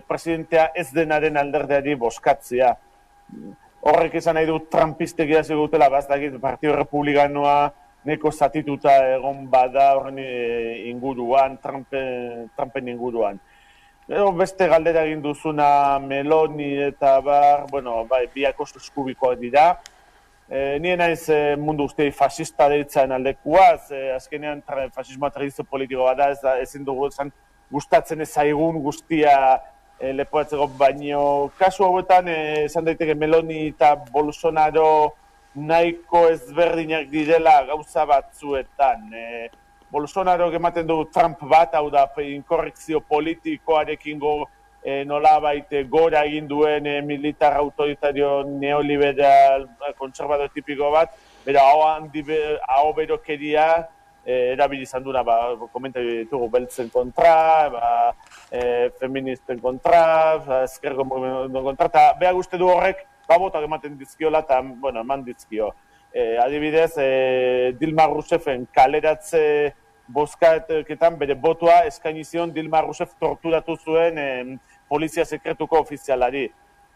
presidentea ez denaren alderdeari boskatzea. Horrek esan nahi du Trumpistek idazio dutela, bazdakit Partido Republikanoa neko zatituta egon bada horren inguruan, Trumpen inguruan. Beste galdera egin duzuna Meloni eta biak oso eskubikoak dira. Nien naiz mundu guztiei fascista deitzen aldekuaz, azkenean fascismoa tradizio politiko bada, ezin dugu gustatzen ezaigun guztia lepoatzeko, baino kasu hauetan esan daiteke Meloni eta Bolsonaro nahiko ezberdinak direla gauza batzuetan. Bolsonaro ematen du Trump bat, hau da inkorrekzio politikoarekin nolabait gora egin duen militar autoritario neoliberal kontserbador tipiko bat, bera hau berokeria erabili izan duna, komentari ditugu beltzen kontra, feministen kontra, ezkergo kontra, eta behar uste du horrek, botak ematen dizkiola eta eman dizkio. Adibidez, Dilma Rousseffen kaleratze bozkaketan bere botua eskaini zion Dilma Rousseff torturatu zuen polizia sekretuko ofizialari.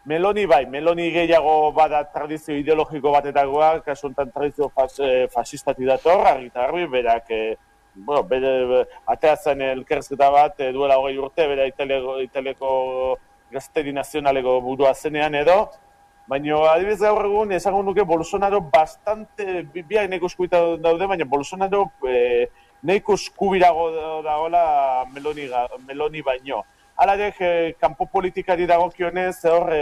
Meloni Meloni gehiago bada tradizio ideologiko batetakoa, kasu honetan tradizio fasistati dator, argi, berak atea zen elkarrizketa bat duela 20 urte, bera Italiako gazteri nazionaleko burua zenean edo, baina adibidez gaur egun esango nuke Bolsonaro bastante, biak neko eskubita daude, baina Bolsonaro nahiko eskubirago dagoela Meloni baino. Hala ere, kanpo politikari dagokionez, hor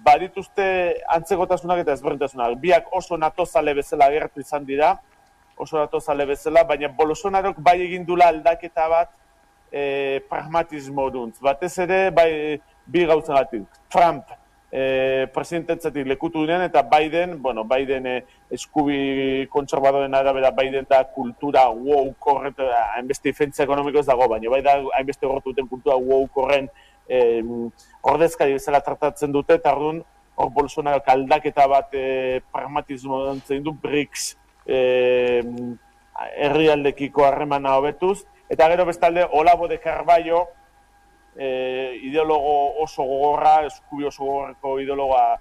badituzte antzekotasunak eta ezberdintasunak. Biak oso natozale bezala agertu izan dira, baina Bolsonarok bai egin dula aldaketa bat pragmatismo duntz. Batez ere, bi gauzagatik. Trump presidentetzatik lekutu diren eta Biden eskubi kontserbadoren arabera Biden da kultura woke horret, hainbeste diferentzia ekonomiko ez dago, baina bai da hainbeste horretu duten kultura woke horren ordezkari bezala tratatzen dute, eta orduan hor Bolsonaro aldaketa bat pragmatismo dantzen du BRICS herrialdekiko harremana hobetuz, eta gero bestalde Olavo de Carvalho, ideologo oso gogorra, eskubi oso gogorreko ideologoa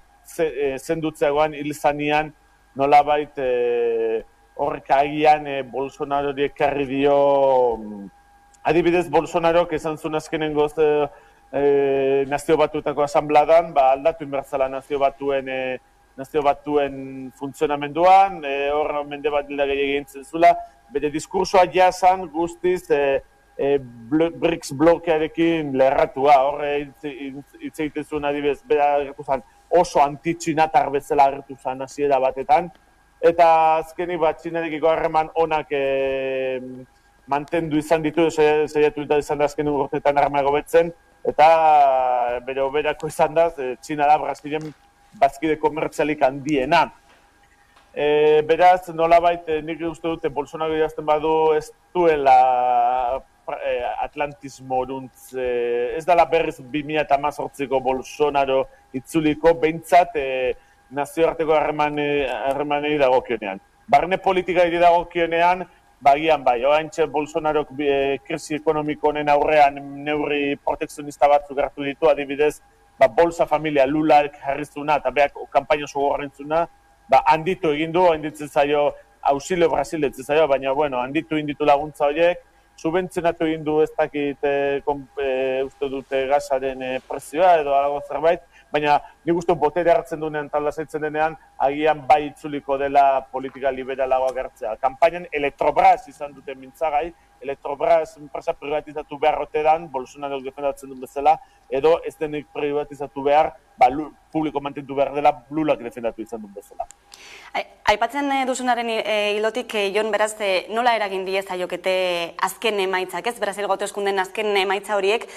zendutzeagoan hil zanean nolabait horrek agian Bolsonarori ekarri dio, adibidez Bolsonarok esan zuen azkenengoz Nazio Batuetako asanbladan, aldatu inbertzala Nazio Batuen funtzionamenduan, hor mende bat dila gehiagintzen zula, bere diskursoa jasan guztiz BRICS blokearekin lerratua, hor hitz egitezun adibidez, bera agertu zen oso antitxinatar bezala agertu zen hasiera batetan, eta azkenik Txinarekiko harreman onak mantendu izan ditu, saiatu izan da azken urteetan harremago betzen, eta bere oberako izan da, Txina da Brasilen bazkide komertzialik handiena. Beraz, nolabait, nik uste dute Bolsonaro idazten badu ez duela atlantismo oruntz, ez dela berriz 2018ko Bolsonaro itzuliko, behintzat nazioarteko harremanei dagokionean. Barne politika dagokionean, bagian bai, oraintxe Bolsonarok krisi ekonomiko honen aurrean neurri protekzionista batzuk hartu ditu, adibidez, Bolsa Familia Lulak jarrizuna eta beak kanpaina oso gogorrentzuna, handitu egin du, handitzen zaio, auxilio Brasil etzen zaio, baina, handitu inditu laguntza horiek, subentzionatu egin du ez dakit uste dute gasaren prezioa edo alago zerbait, baina nik uste botere hartzen duenean talda zaitzen denean, agian bai itzuliko dela politika liberalagoa gertzea. Kampainan Electrobras izan dute mintzagai, Electrobras enpresa privatizatu behar otedan, Bolsonaro defendatzen duen bezala, edo ez denik privatizatu behar, publiko mantentu behar dela, Lulak defendatu izan duen bezala. Aipatzen duzunaren hilotik, Jon, beraz, nola eragin diezaiokete azken emaitzak, ez? Brasil hauteskunden azken emaitza horiek,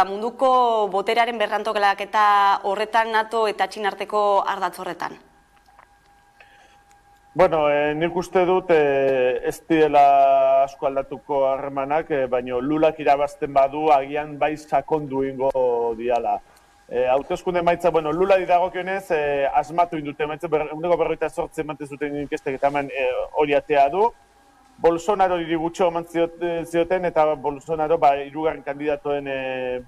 munduko boterearen berrantokelak eta horretan NATO eta Txina arteko ardatz horretan? Nik uste dut ez diela asko aldatuko harremanak, baina Lulak irabazten badu agian bai sakondu ingo diala. Hauteskunde maitza, Lula didagokionez, asmatu indute maitza, uneko 48 ematen zuten inkestek eta hemen hori atea du. Bolsonaro dirigutxo eman zioten eta Bolsonaro hirugarren kandidatoen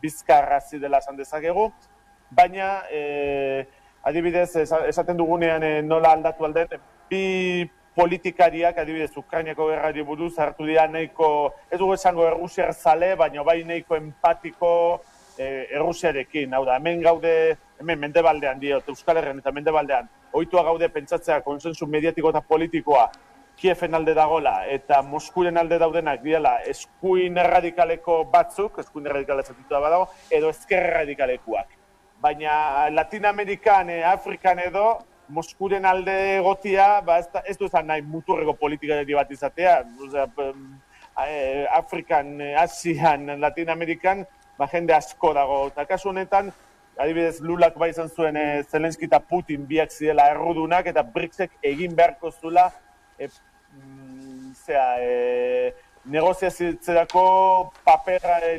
bizkarra zidela esan dezakegu. Baina, adibidez, esaten dugunean nola aldatu alden, bi politikariak, adibidez, Ukrainiako gerrari buruz hartu dira nahiko, ez dugu esango errusiar zale, baina bai nahiko empatiko Errusiarekin, hau da, hemen gaude, hemen mendebaldean diot, Euskal Herrian eta mendebaldean, ohitua gaude pentsatzea konsensu mediatiko eta politikoa Kiefen alde dagola eta Moskuren alde daudenak diela eskuin erradikaleko batzuk, eskuin erradikala zatitua badago, edo ezker erradikalekuak. Baina Latinoamerikan, Afrikan edo, Moskuren alde egotia, ez du ezan nahi muturreko politikari bat izatea, Afrikan, Asian, Latinoamerikan, jende asko dago. Eta kasu honetan, adibidez, Lulak bai izan zuen Zelenski eta Putin biak zidela errudunak eta BRICSek egin beharko zula negoziatzerako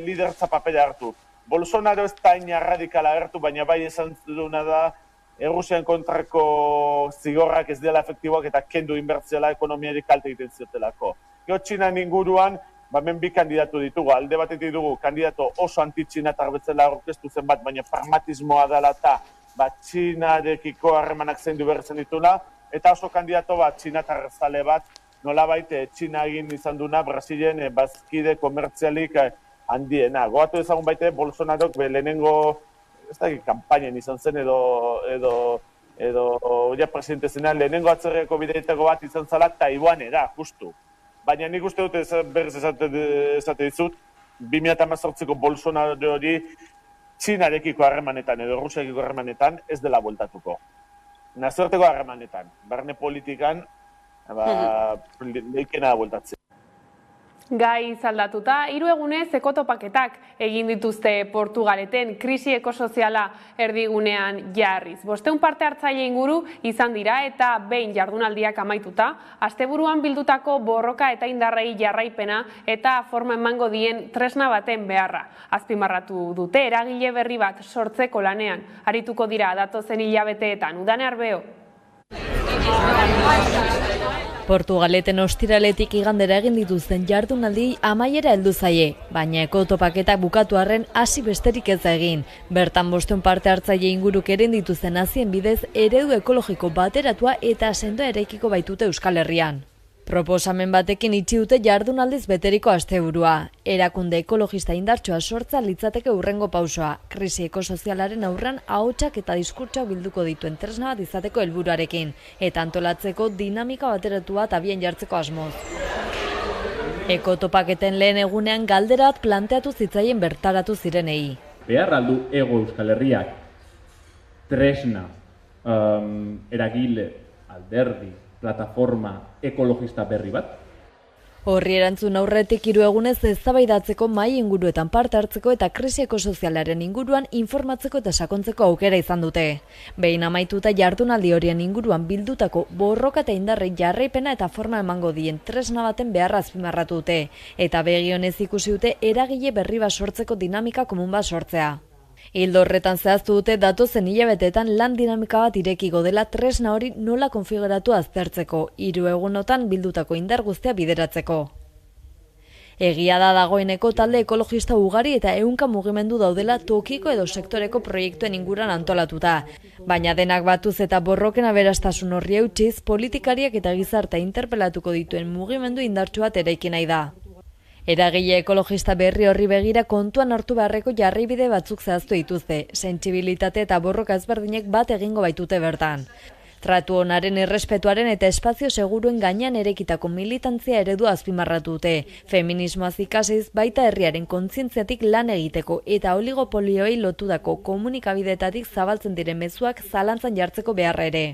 lidertza papera hartu. Bolsonaro ez da ina radikala hartu, baina bai esan duna da Errusian kontrako zigorrak ez dela efektiboak eta kendu inbertziala ekonomiarik kalte egiten ziotelako. Gero Txinan inguruan, hemen bi kandidatu ditugu, alde batetik dugu kandidato oso anti-txinatar betzela aurkeztu zen bat, baina pragmatismoa dela eta Txinarekiko harremanak zaindu behar zen dituna, eta oso kandidato txinatar zale bat, nolabait Txina egin izan duna Brasilen bazkide komertzialik handiena. Goatu ezagun baite Bolsonarok lehenengo, ez da kanpainen izan zen edo ja presidente zenean, lehenengo atzerreko bideetako bat izan zala Taiwanera, justu. Baina nik uste dut berriz esate dizut, 2018ko Bolsonaro hori Txinarekiko harremanetan edo Errusiakiko harremanetan ez dela bueltatuko. Nazioarteko harremanetan, barne politikan, leikena da bueltatzen. Gai zaldatuta, 3 egunez ekotopaketak egin dituzte Portugaleten krisi ekosoziala erdigunean jarriz. 500 parte hartzaile inguru izan dira eta behin jardunaldiak amaituta, asteburuan bildutako borroka eta indarrei jarraipena eta forma emango dien tresna baten beharra. Azpimarratu dute eragile berri bat sortzeko lanean, arituko dira datozen hilabeteetan. Udane Arbeo. Portugaleten ostiraletik igandera egin dituzten jardunaldi amaiera heldu zaie, baina ekotopaketak bukatu arren hasi besterik ez da egin. Bertan 500 parte hartzaile inguruk eren dituzten hazien bidez eredu ekologiko bateratua eta sendoa eraikiko baitute Euskal Herrian. Proposamen batekin itxi dute jardunaldiz beteriko asteburua. Erakunde ekologista indartsua sortza litzateke hurrengo pausoa. Krisi ekosozialaren aurrean ahotsak eta diskurtsoak bilduko dituen tresna bat izateko helburuarekin eta antolatzeko dinamika bateratu bat abian jartzeko asmoz. Ekotopaketen lehen egunean galdera bat planteatu zitzaien bertaratu zirenei. Behar aldu Hego Euskal Herriak tresna, eragile, alderdi, plataforma ekologista berri bat? Horri erantzun aurretik 3 egunez eztabaidatzeko mahai inguruetan parte hartzeko eta krisi ekosozialaren inguruan informatzeko eta sakontzeko aukera izan dute. Behin amaituta jardunaldi horien inguruan bildutako borroka eta indarrei jarraipena eta forma emango dien tresna baten beharra azpimarratu dute, eta begionez ikusi dute eragile berri bat sortzeko dinamika komun bat sortzea. Ildo horretan zehaztu dute datozen hilabeteetan lan dinamika bat irekiko dela tresna hori nola konfiguratu aztertzeko, 3 egunotan bildutako indar guztia bideratzeko. Egia da dagoeneko talde ekologista ugari eta 100 mugimendu daudela tokiko edo sektoreko proiektuen inguruan antolatuta, baina denak batuz eta borroken aberastasun horri eutxiz, politikariak eta gizartea interpelatuko dituen mugimendu indartsu bat eraiki nahi da. Eragile ekologista berri horri begira kontuan hartu beharreko jarraibide batzuk zehaztu dituzte, sentsibilitate eta borroka ezberdinek bat egingo baitute bertan. Tratu onaren errespetuaren eta espazio seguruen gainean erekitako militantzia eredu azpimarratu dute, feminismoaz ikasiz baita herriaren kontzientziatik lan egiteko eta oligopolioei lotutako komunikabideetatik zabaltzen diren mezuak zalantzan jartzeko beharra ere.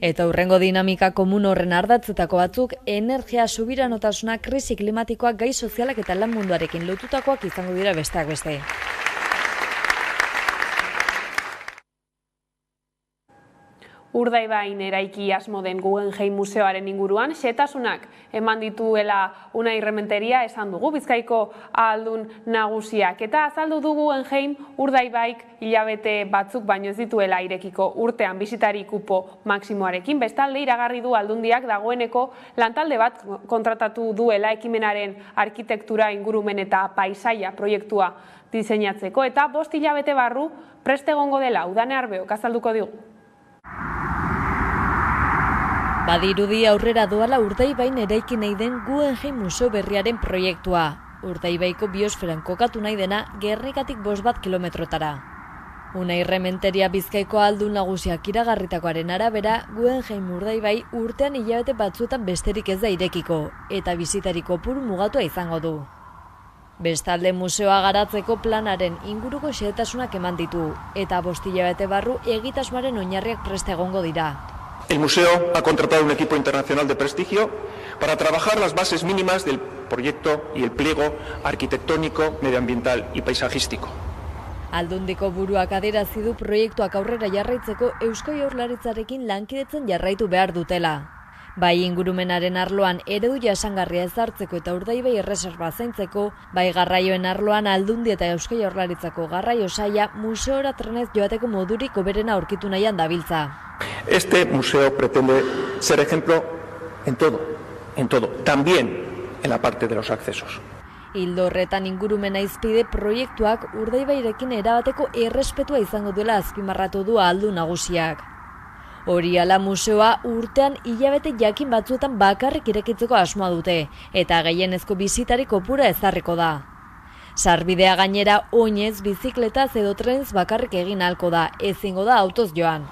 Eta hurrengo dinamika komun horren ardatzetako batzuk, energia subiranotasuna, krisi klimatikoak, gai sozialak eta lan munduarekin lotutakoak izango dira besteak beste. Urdaibain eraiki asmo den Guggenheim Museoaren inguruan xehetasunak eman dituela Unai Rementeria esan dugu Bizkaiko ahaldun nagusiak. Eta azaldu du Guggenheim Urdaibaik hilabete batzuk baino ez dituela irekiko urtean bisitari kupo maksimoarekin. Bestalde iragarri du aldundiak dagoeneko lantalde bat kontratatu duela ekimenaren arkitektura, ingurumen eta paisaia proiektua diseinatzeko. Eta 5 hilabete barru prest egongo dela Udane Arbeok azalduko digu. Badirudi aurrera doala Urdaibain eraiki nahi den Guggenheim Museo berriaren proiektua. Urdaibaiko biosferan kokatu nahi dena Gernikatik 5 kilometrotara. Unai Rementeria Bizkaiko ahaldun nagusiak iragarritakoaren arabera, Guggenheim Urdaibai urtean hilabete batzuetan besterik ez da irekiko, eta bisitari kopuru mugatua izango du. Bestalde museoa garatzeko planaren inguruko xehetasunak eman ditu, eta 5 hilabete barru egitasmoaren oinarriak prest egongo dira. El museo ha contratado un equipo internacional de prestigio para trabajar las bases mínimas del proyecto y el pliego arquitectónico, medioambiental y paisajístico. Aldundiko buruak adierazi du proiektuak aurrera jarraitzeko Eusko Jaurlaritzarekin lankidetzen jarraitu behar dutela. Bai ingurumenaren arloan eredu jasangarria ezartzeko eta Urdaibai erreserba zaintzeko, bai garraioen arloan Aldundi eta Eusko Jaurlaritzako garraio saila museora trenez joateko modurik hoberena aurkitu nahian dabiltza. Este museo pretende ser ejemplo en todo, también en la parte de los accesos. Ildo horretan ingurumena izpide proiektuak Urdaibairekin erabateko errespetua izango duela azpimarratu du ahaldun nagusiak. Hori ala museoa urtean hilabete jakin batzuetan bakarrik irekitzeko asmoa dute, eta gehienezko bisitari kopura ezarriko da. Sarbidea gainera oinez, bizikletaz edo trenez bakarrik egin ahalko da, ezingo da autoz joan.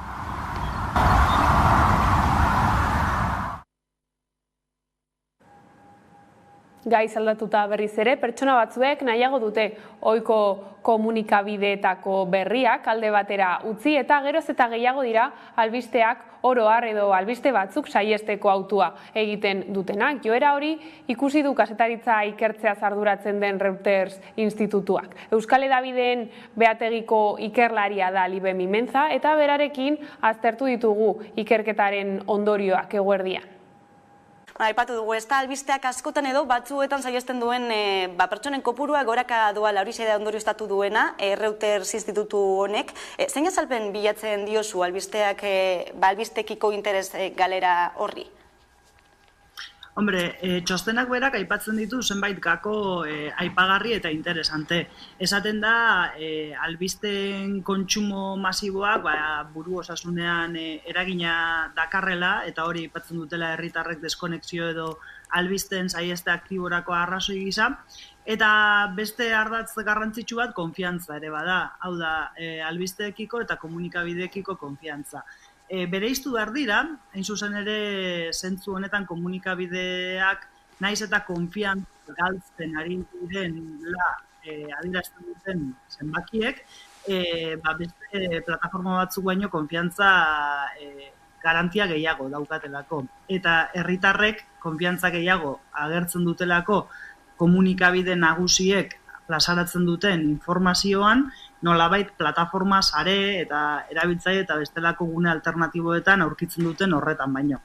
Gaiz aldatuta berriz ere, pertsona batzuek nahiago dute ohiko komunikabideetako berriak alde batera utzi eta geroz eta gehiago dira albisteak oro har edo albiste batzuk saiesteko hautua egiten dutenak. Joera hori ikusi du kazetaritza ikertzea arduratzen den Reuters institutuak. Euskal Hedabideen behategiko ikerlaria da Libe Mimenza eta berarekin aztertu ditugu ikerketaren ondorioak eguerdian. Aipatu dugu, ez da albisteak askotan edo batzuetan saihesten duen pertsonen kopurua goraka doala hori da ondorioztatu duena Reuters institutu honek. Zein azalpen bilatzen diozu albisteak albistekiko interes galera horri? Hombre, txostenak berak aipatzen ditu zenbait gako aipagarri eta interesante. Esaten da, albisten kontsumo masiboak buru osasunean eragina dakarrela, eta hori aipatzen dutela herritarrek deskonexio edo albisten saieste aktiborako arrazoi gisa, eta beste ardatz garrantzitsu bat konfiantza ere bada, hau da, albisteekiko eta komunikabideekiko konfiantza. Bereiztu behar dira, hain zuzen ere zentzu honetan komunikabideak naiz eta konfiantza galtzen ari direla adierazten duten zenbakiek, beste plataforma batzuk baino konfiantza garantia gehiago daukatelako. Eta herritarrek konfiantza gehiago agertzen dutelako komunikabide nagusiek plazaratzen duten informazioan, nolabait plataforma sare eta erabiltzaile eta bestelako gune alternatiboetan aurkitzen duten horretan baino.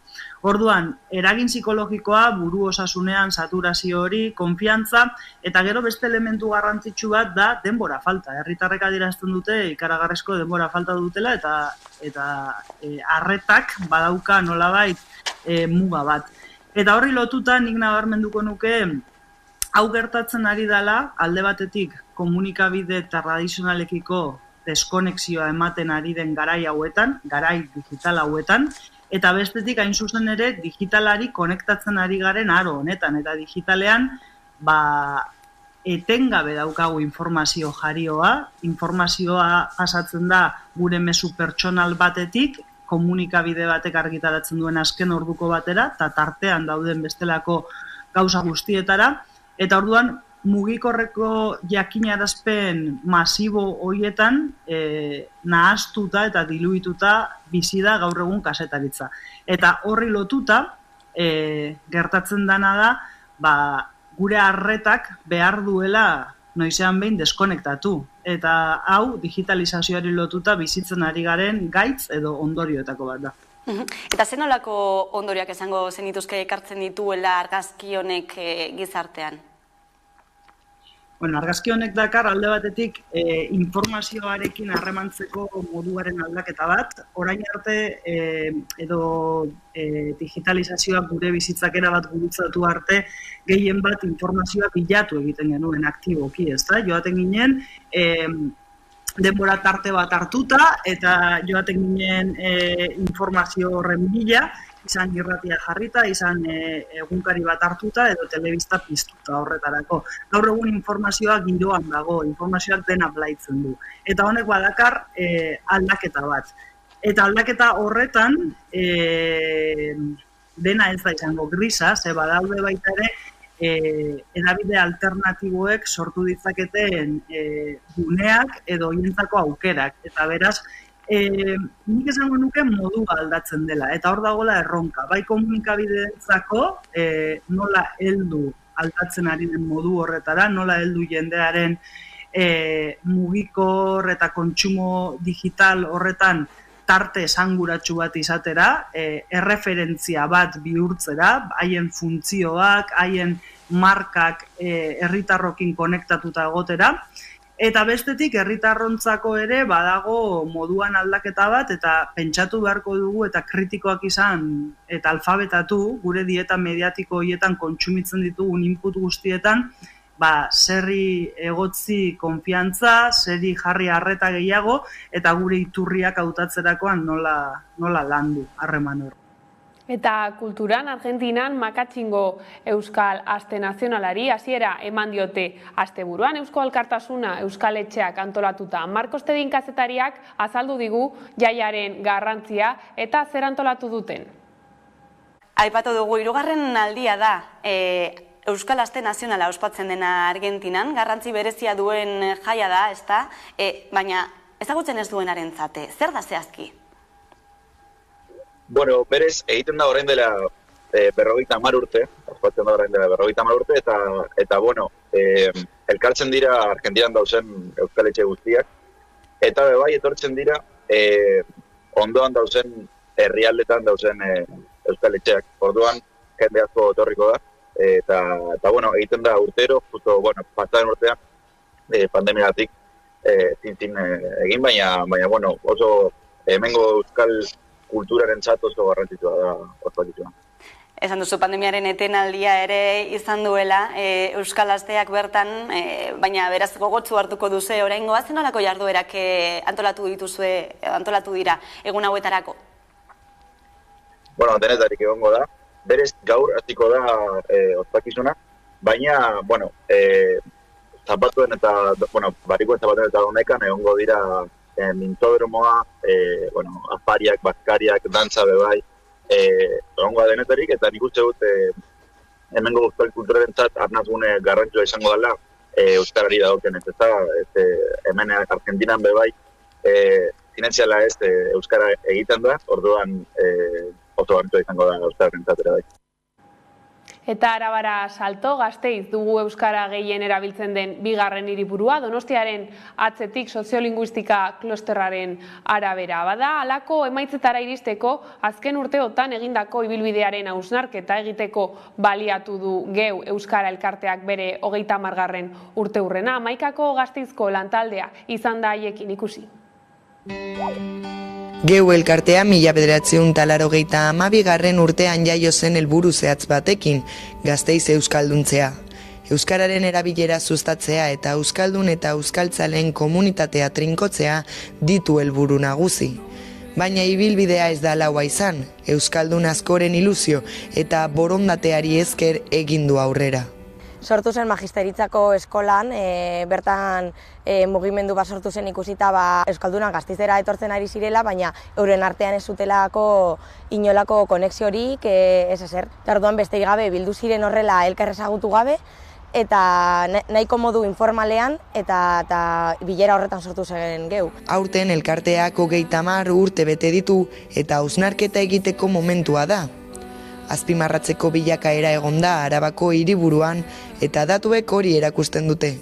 Orduan, eragin psikologikoa, buru osasunean saturazio hori, konfiantza, eta gero beste elementu garrantzitsu bat da denbora falta. Herritarrek adierazten dute ikaragarrezko denbora falta dutela eta arretak badauka nolabait muga bat. Eta horri lotuta nik nabarmenduko nuke hau gertatzen ari dela, alde batetik komunikabide tradizionalekiko deskonexioa ematen ari den garai hauetan, garai digital hauetan, eta bestetik hain zuzen ere digitalari konektatzen ari garen aro honetan, eta digitalean etengabe daukagu informazio jarioa, informazioa pasatzen da gure mezu pertsonal batetik, komunikabide batek argitaratzen duen azken orduko batera, eta tartean dauden bestelako gauza guztietara, eta orduan mugikorreko jakinarazpen masibo horietan nahaztuta eta diluituta bizi da gaur egun kazetaritza. Eta horri lotuta gertatzen dana da gure arretak behar duela noizean behin deskonektatu. Eta hau digitalizazioari lotuta bizitzen ari garen gaitz edo ondorioetako bat da. Eta zen nolako ondorioak esango zenituzke ekartzen dituela argazki honek gizartean? Argazki honek dakar alde batetik informazioarekin harremantzeko moduaren aldaketa bat. Orain arte edo digitalizazioak gure bizitzak erabat gurutzatu arte gehien bat informazioa bilatu egiten genuen aktiboki, ezta? Joaten ginen denbora tarte bat hartuta eta joaten ginen informazio horren bila, izan irratia jarrita, izan egunkari bat hartuta edo telebista piztuta horretarako. Gaur egun informazioa giroan dago, informazioak dena blaitzen du. Eta honek badakar aldaketa bat. Eta aldaketa horretan dena ez da izango grisa, ze badaude baita ere edabide alternatiboek sortu ditzaketen guneak edo hientzako aukerak. Eta beraz, nik esango nuke modua aldatzen dela, eta hor dagoela erronka. Bai komunikabideentzako nola heldu aldatzen ari den modu horretara, nola heldu jendearen mugikor eta kontsumo digital horretan tarte esanguratsu bat izatera, erreferentzia bat bihurtzera, haien funtzioak, haien markak herritarrokin konektatuta egotera, eta bestetik herritarrontzako ere badago moduan aldaketa bat, eta pentsatu beharko dugu eta kritikoak izan eta alfabetatu gure dieta mediatiko horietan kontsumitzen ditugun input guztietan, zerri egotzi konfiantza, zerri jarri arreta gehiago, eta gure iturriak hautatzerakoan nola landu harreman hor. Eta kulturan, Argentinan, makatxingo Euskal Aste Nazionalari hasiera eman diote asteburuan. Eusko Alkartasuna Euskal Etxeak antolatuta Markos Tedin kazetariak azaldu digu jaiaren garrantzia eta zer antolatu duten. Aipatu dugu, 3. aldia da Euskal Aste Nazionala ospatzen dena Argentinan, garrantzi berezia duen jaia da, ezta? Baina ezagutzen ez duenarentzat, zer da zehazki? Bueno, berez, egiten da orain dela 50 urte, ospatzen da orain dela 50 urte, eta bueno, elkartzen dira Argentinan dauzen Euskal Etxe guztiak, eta bai etortzen dira ondoan dauzen herrialdetan dauzen Euskal Etxeak. Orduan, jende asko etorriko da, eta bueno, egiten da urtero, justo, bueno, pasaden urtean, pandemiatik zin egin, baina, bueno, oso hemengo Euskal kulturaren oso garrantzitsua da ospakizua. Esan duzu pandemiaren etenaldia ere izan duela Euskal Asteak bertan, baina beraz gogotsu hartuko duze oraingoa, zen nolako jarduerak antolatu dira egun hauetarako? Bueno, denetarik egongo da. Berez gaur hasiko da ospakizuna, baina, bueno, zapatuen eta, bueno, barikoen zapatuen eta honekan egongo dira mintodromoa, bueno, afariak, bazkariak, dantza bebai, egongo da denetarik, eta nik uste dut hemengo euskal kulturarentzat arnazgune garrantzua izango dela euskarari dagoken, hemen Argentinan bebai, zinentziala ez euskara egiten da, orduan oso garrantzua izango da euskararentzat ere bai. Eta Arabara Salto, Gasteiz dugu euskara gehien erabiltzen den bigarren hiriburua, Donostiaren atzetik soziolinguistika klosterraren arabera. Bada, halako emaitzetara iristeko, azken urteotan egindako ibilbidearen hausnarketa egiteko baliatu du Geu Euskara Elkarteak bere 30. urteurrena. Hamaikako Gasteizko lantaldea izan da haiekin ikusi. Geu elkartea 1982 urtean jaio zen helburu zehatz batekin, Gasteiz euskalduntzea. Euskararen erabilera sustatzea eta euskaldun eta euskaltzaleen komunitatea trinkotzea ditu helburu nagusi. Baina ibilbidea ez da laua izan, euskaldun askoren ilusio eta borondateari esker egin du aurrera. Sortu zen magisteritzako eskolan, bertan mugimendu bat sortu zen ikusita Euskaldunak Gasteizera etortzen ari zirela, baina euren artean ez zutelako inolako konexiorik, ez ezer. Orduan besterik gabe bildu ziren horrela elkar ezagutu gabe, eta nahiko modu informalean eta bilera horretan sortu zen Geu. Aurten elkarteak 30 urte bete ditu eta hausnarketa egiteko momentua da. Azpimarratzeko bilakaera egon da Arabako hiriburuan eta datuek hori erakusten dute.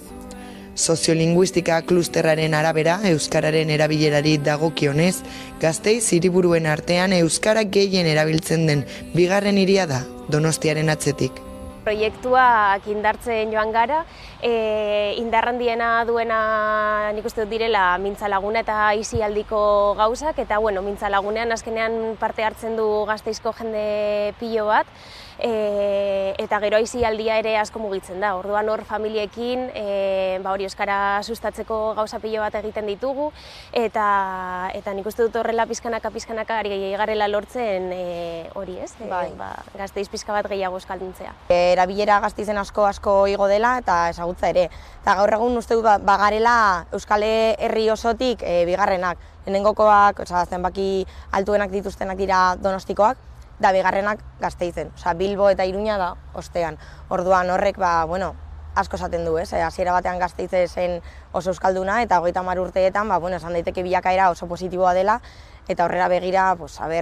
Soziolinguistika klusterraren arabera, euskararen erabilerari dagokionez, Gasteiz hiriburuen artean euskara gehien erabiltzen den bigarren hiria da, Donostiaren atzetik. Proiektuak indartzen joan gara, indarrandiena duena nik uste dut direla mintzalaguna eta aisialdiko gauzak, eta mintzalagunean azkenean parte hartzen du Gasteizko jende pilo bat, eta gero aisialdia ere asko mugitzen da. Orduan hor familiekin hori euskara sustatzeko gauza pilo bat egiten ditugu, eta nik uste dut horrela pizkanaka ari garela lortzen hori ez, Gasteiz pizka bat gehiago euskalduntzea. Erabilera Gasteizen asko igo dela eta ezagutza ere. Eta gaur egun uste dut bagarela Euskal Herri osotik bigarrenak. Lehenengokoak, zenbaki altuenak dituztenak dira Donostikoak, da bigarrenak Gasteizen. Bilbo eta Iruña da ostean. Orduan horrek asko esaten du, hasiera batean Gasteize zen oso euskalduna eta 30 urteetan esan daiteke bilakaera oso positiboa dela eta horrera begira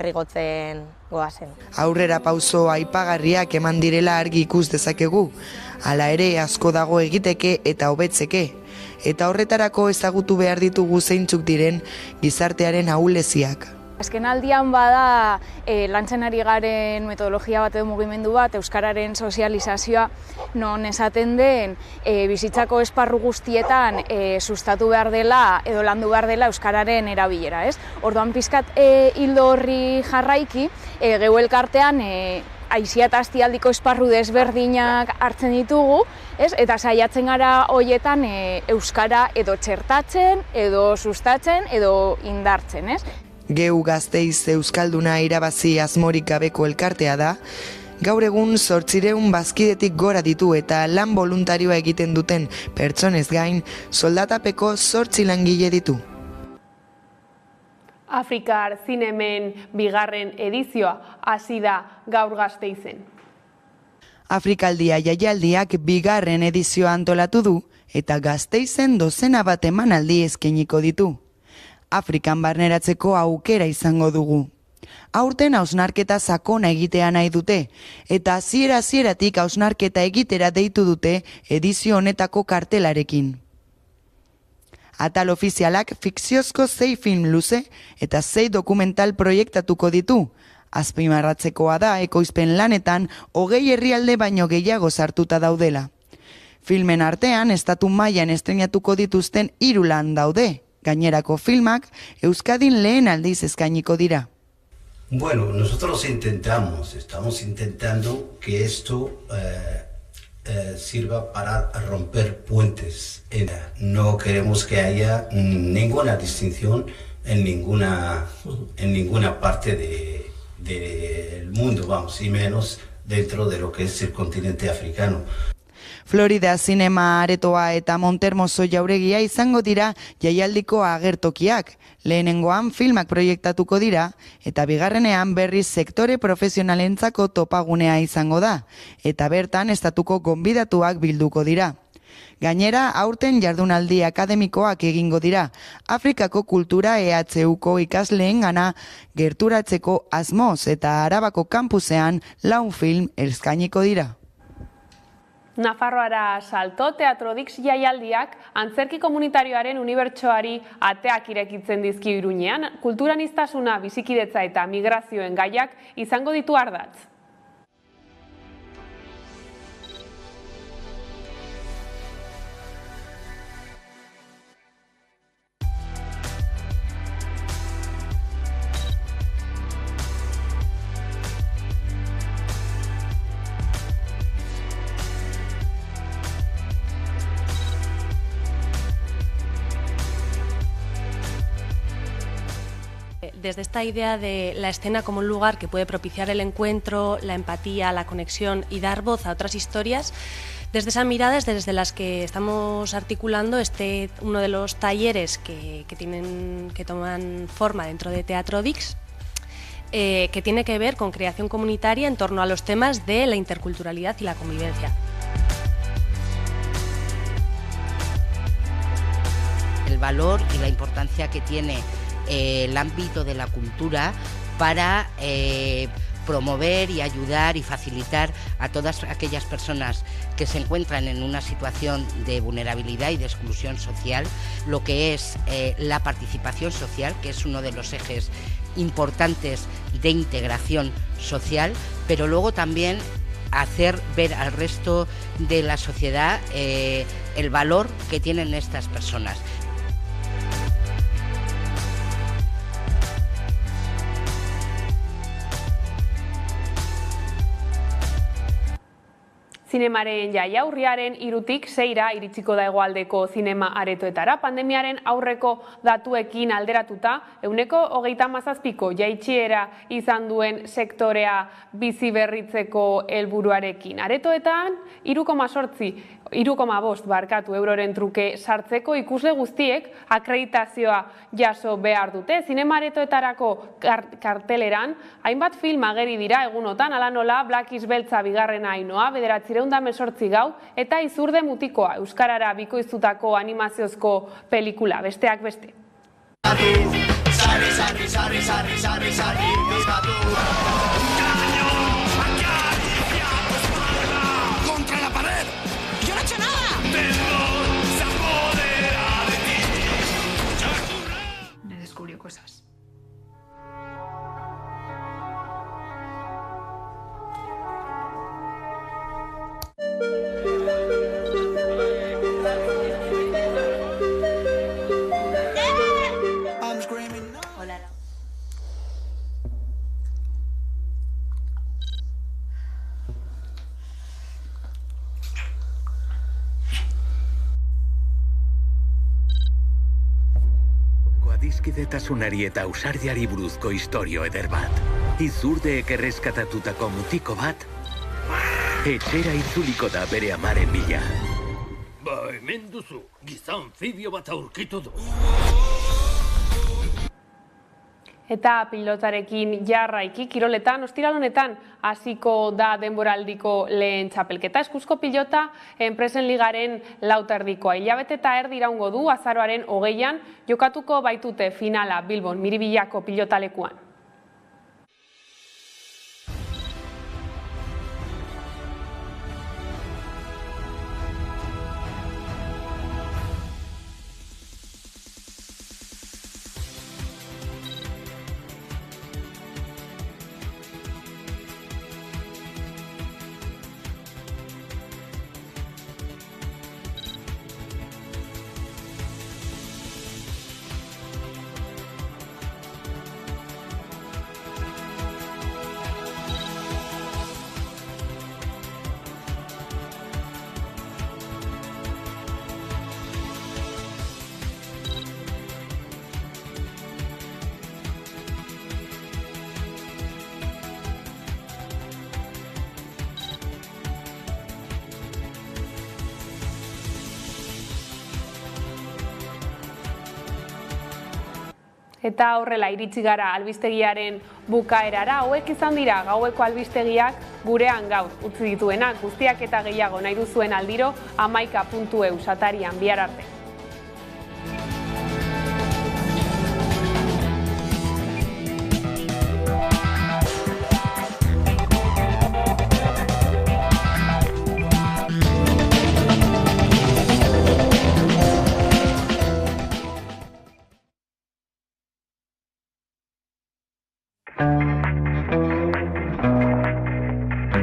igotzen goazen. Aurrera pauso aipagarriak eman direla argi ikus dezakegu. Hala ere asko dago egiteke eta hobetzeke. Eta horretarako ezagutu behar ditugu zeintzuk diren gizartearen ahuleziak. Azken aldian bada lantzen ari garen metodologia bat edo mugimendu bat, euskararen sozializazioa non esaten den bizitzako esparru guztietan sustatu behar dela edo landu behar dela euskararen erabilera, ez? Orduan pizkat hildo horri jarraiki, Geu elkartean aisia eta astialdiko esparru desberdinak hartzen ditugu, ez? Eta saiatzen gara hoietan euskara edo txertatzen, edo sustatzen, edo indartzen, ez? Geu Gasteiz euskalduna irabazi asmorik gabeko elkartea da, gaur egun 800 bazkidetik gora ditu eta lan voluntarioa egiten duten pertsonez gain, soldatapeko 8 langile ditu. Afrikar Zinemen bigarren edizioa hasi da gaur Gasteizen. Afrikaldia jaialdiak bigarren edizioa antolatu du eta Gasteizen dozena bat emanaldi eskainiko ditu. Afrikan barneratzeko aukera izango dugu. Aurten hausnarketa sakona egitea nahi dute, eta hasieratik hausnarketa egitera deitu dute edizio honetako kartelarekin. Atal ofizialak fikziozko 6 film luze eta 6 dokumental proiektatuko ditu. Azpimarratzekoa da ekoizpen lanetan 20 herrialde baino gehiago sartuta daudela. Filmen artean estatu mailan estreinatuko dituzten 3 lan daude. Gainerako filmak Euskadin lehen aldiz eskainiko dira. Bueno, nosotros estamos intentando que esto sirva para romper puentes. No queremos que haya ninguna distinción en ninguna parte del mundo, vamos, y menos dentro de lo que es el continente africano. Florida Zinema Aretoa eta Montermoso jauregia izango dira jaialdiko agertokiak. Lehenengoan filmak proiektatuko dira eta bigarrenean berriz sektore profesionalentzako topagunea izango da eta bertan estatuko gonbidatuak bilduko dira. Gainera, aurten jardunaldi akademikoak egingo dira, Afrikako kultura EHUko ikasleen gana gerturatzeko asmoz eta Arabako kampusean 4 film eskainiko dira. Nafarroara salto Teatro Dix jaialdiak antzerki komunitarioaren unibertsoari ateak irekitzen dizki Iruñean, kulturaniztasuna, bizikidetza eta migrazioen gaiak izango ditu ardatz. Desde esta idea de la escena como un lugar que puede propiciar el encuentro, la empatía, la conexión y dar voz a otras historias, desde esa mirada es desde las que estamos articulando uno de los talleres que toman forma dentro de Teatro Dix, que tiene que ver con creación comunitaria en torno a los temas de la interculturalidad y la convivencia. El valor y la importancia que tiene el ámbito de la cultura para promover y ayudar y facilitar a todas aquellas personas que se encuentran en una situación de vulnerabilidad y de exclusión social, lo que es la participación social, que es uno de los ejes importantes de integración social, pero luego también hacer ver al resto de la sociedad el valor que tienen estas personas. Zinemaren jaia urriaren 3-tik 6-ra iritsiko da hegoaldeko zinema aretoetara. Pandemiaren aurreko datuekin alderatuta, 37% jaitsiera izan duen sektorea bizi berritzeko helburuarekin. Aretoetan 3,5 euroren truke sartzeko ikusle guztiek akreditazioa jaso behar dute. Zinema aretoetarako karteleran hainbat film ageri dira egunotan, ala nola Blakiz Beltza bigarrena Ainoa, 918 gau, eta Izurde mutikoa, euskarara bikoiztutako animaziozko pelikula, besteak beste. ¡Contra la pared! ¡Yo no he hecho nada! Me descubrió cosas. Adiskidetasunari eta ausardiari buruzko istorio eder bat. Izurdeek erreskatatutako mutiko bat, etxera itzuliko da bere amaren bila. Ba, hemen duzu, giza anfibio bat aurkitu du. Eta pilotarekin jarraiki, kiroletan, ostiral honetan hasiko da denboraldiko lehen txapelketa. Eskuzko pilota enpresen ligaren lauterdikoa. Hilabete eta erdi iraungo du, azaroaren 20an, jokatuko baitute finala Bilbon, Miribillako pilotalekuan. Eta horrela iritsi gara albistegiaren bukaerara, hauek izan dira gaueko albistegiak gurean gaur utzi dituenak, guztiak eta gehiago nahi duzuen aldiro 11.eus atarian bihar arte.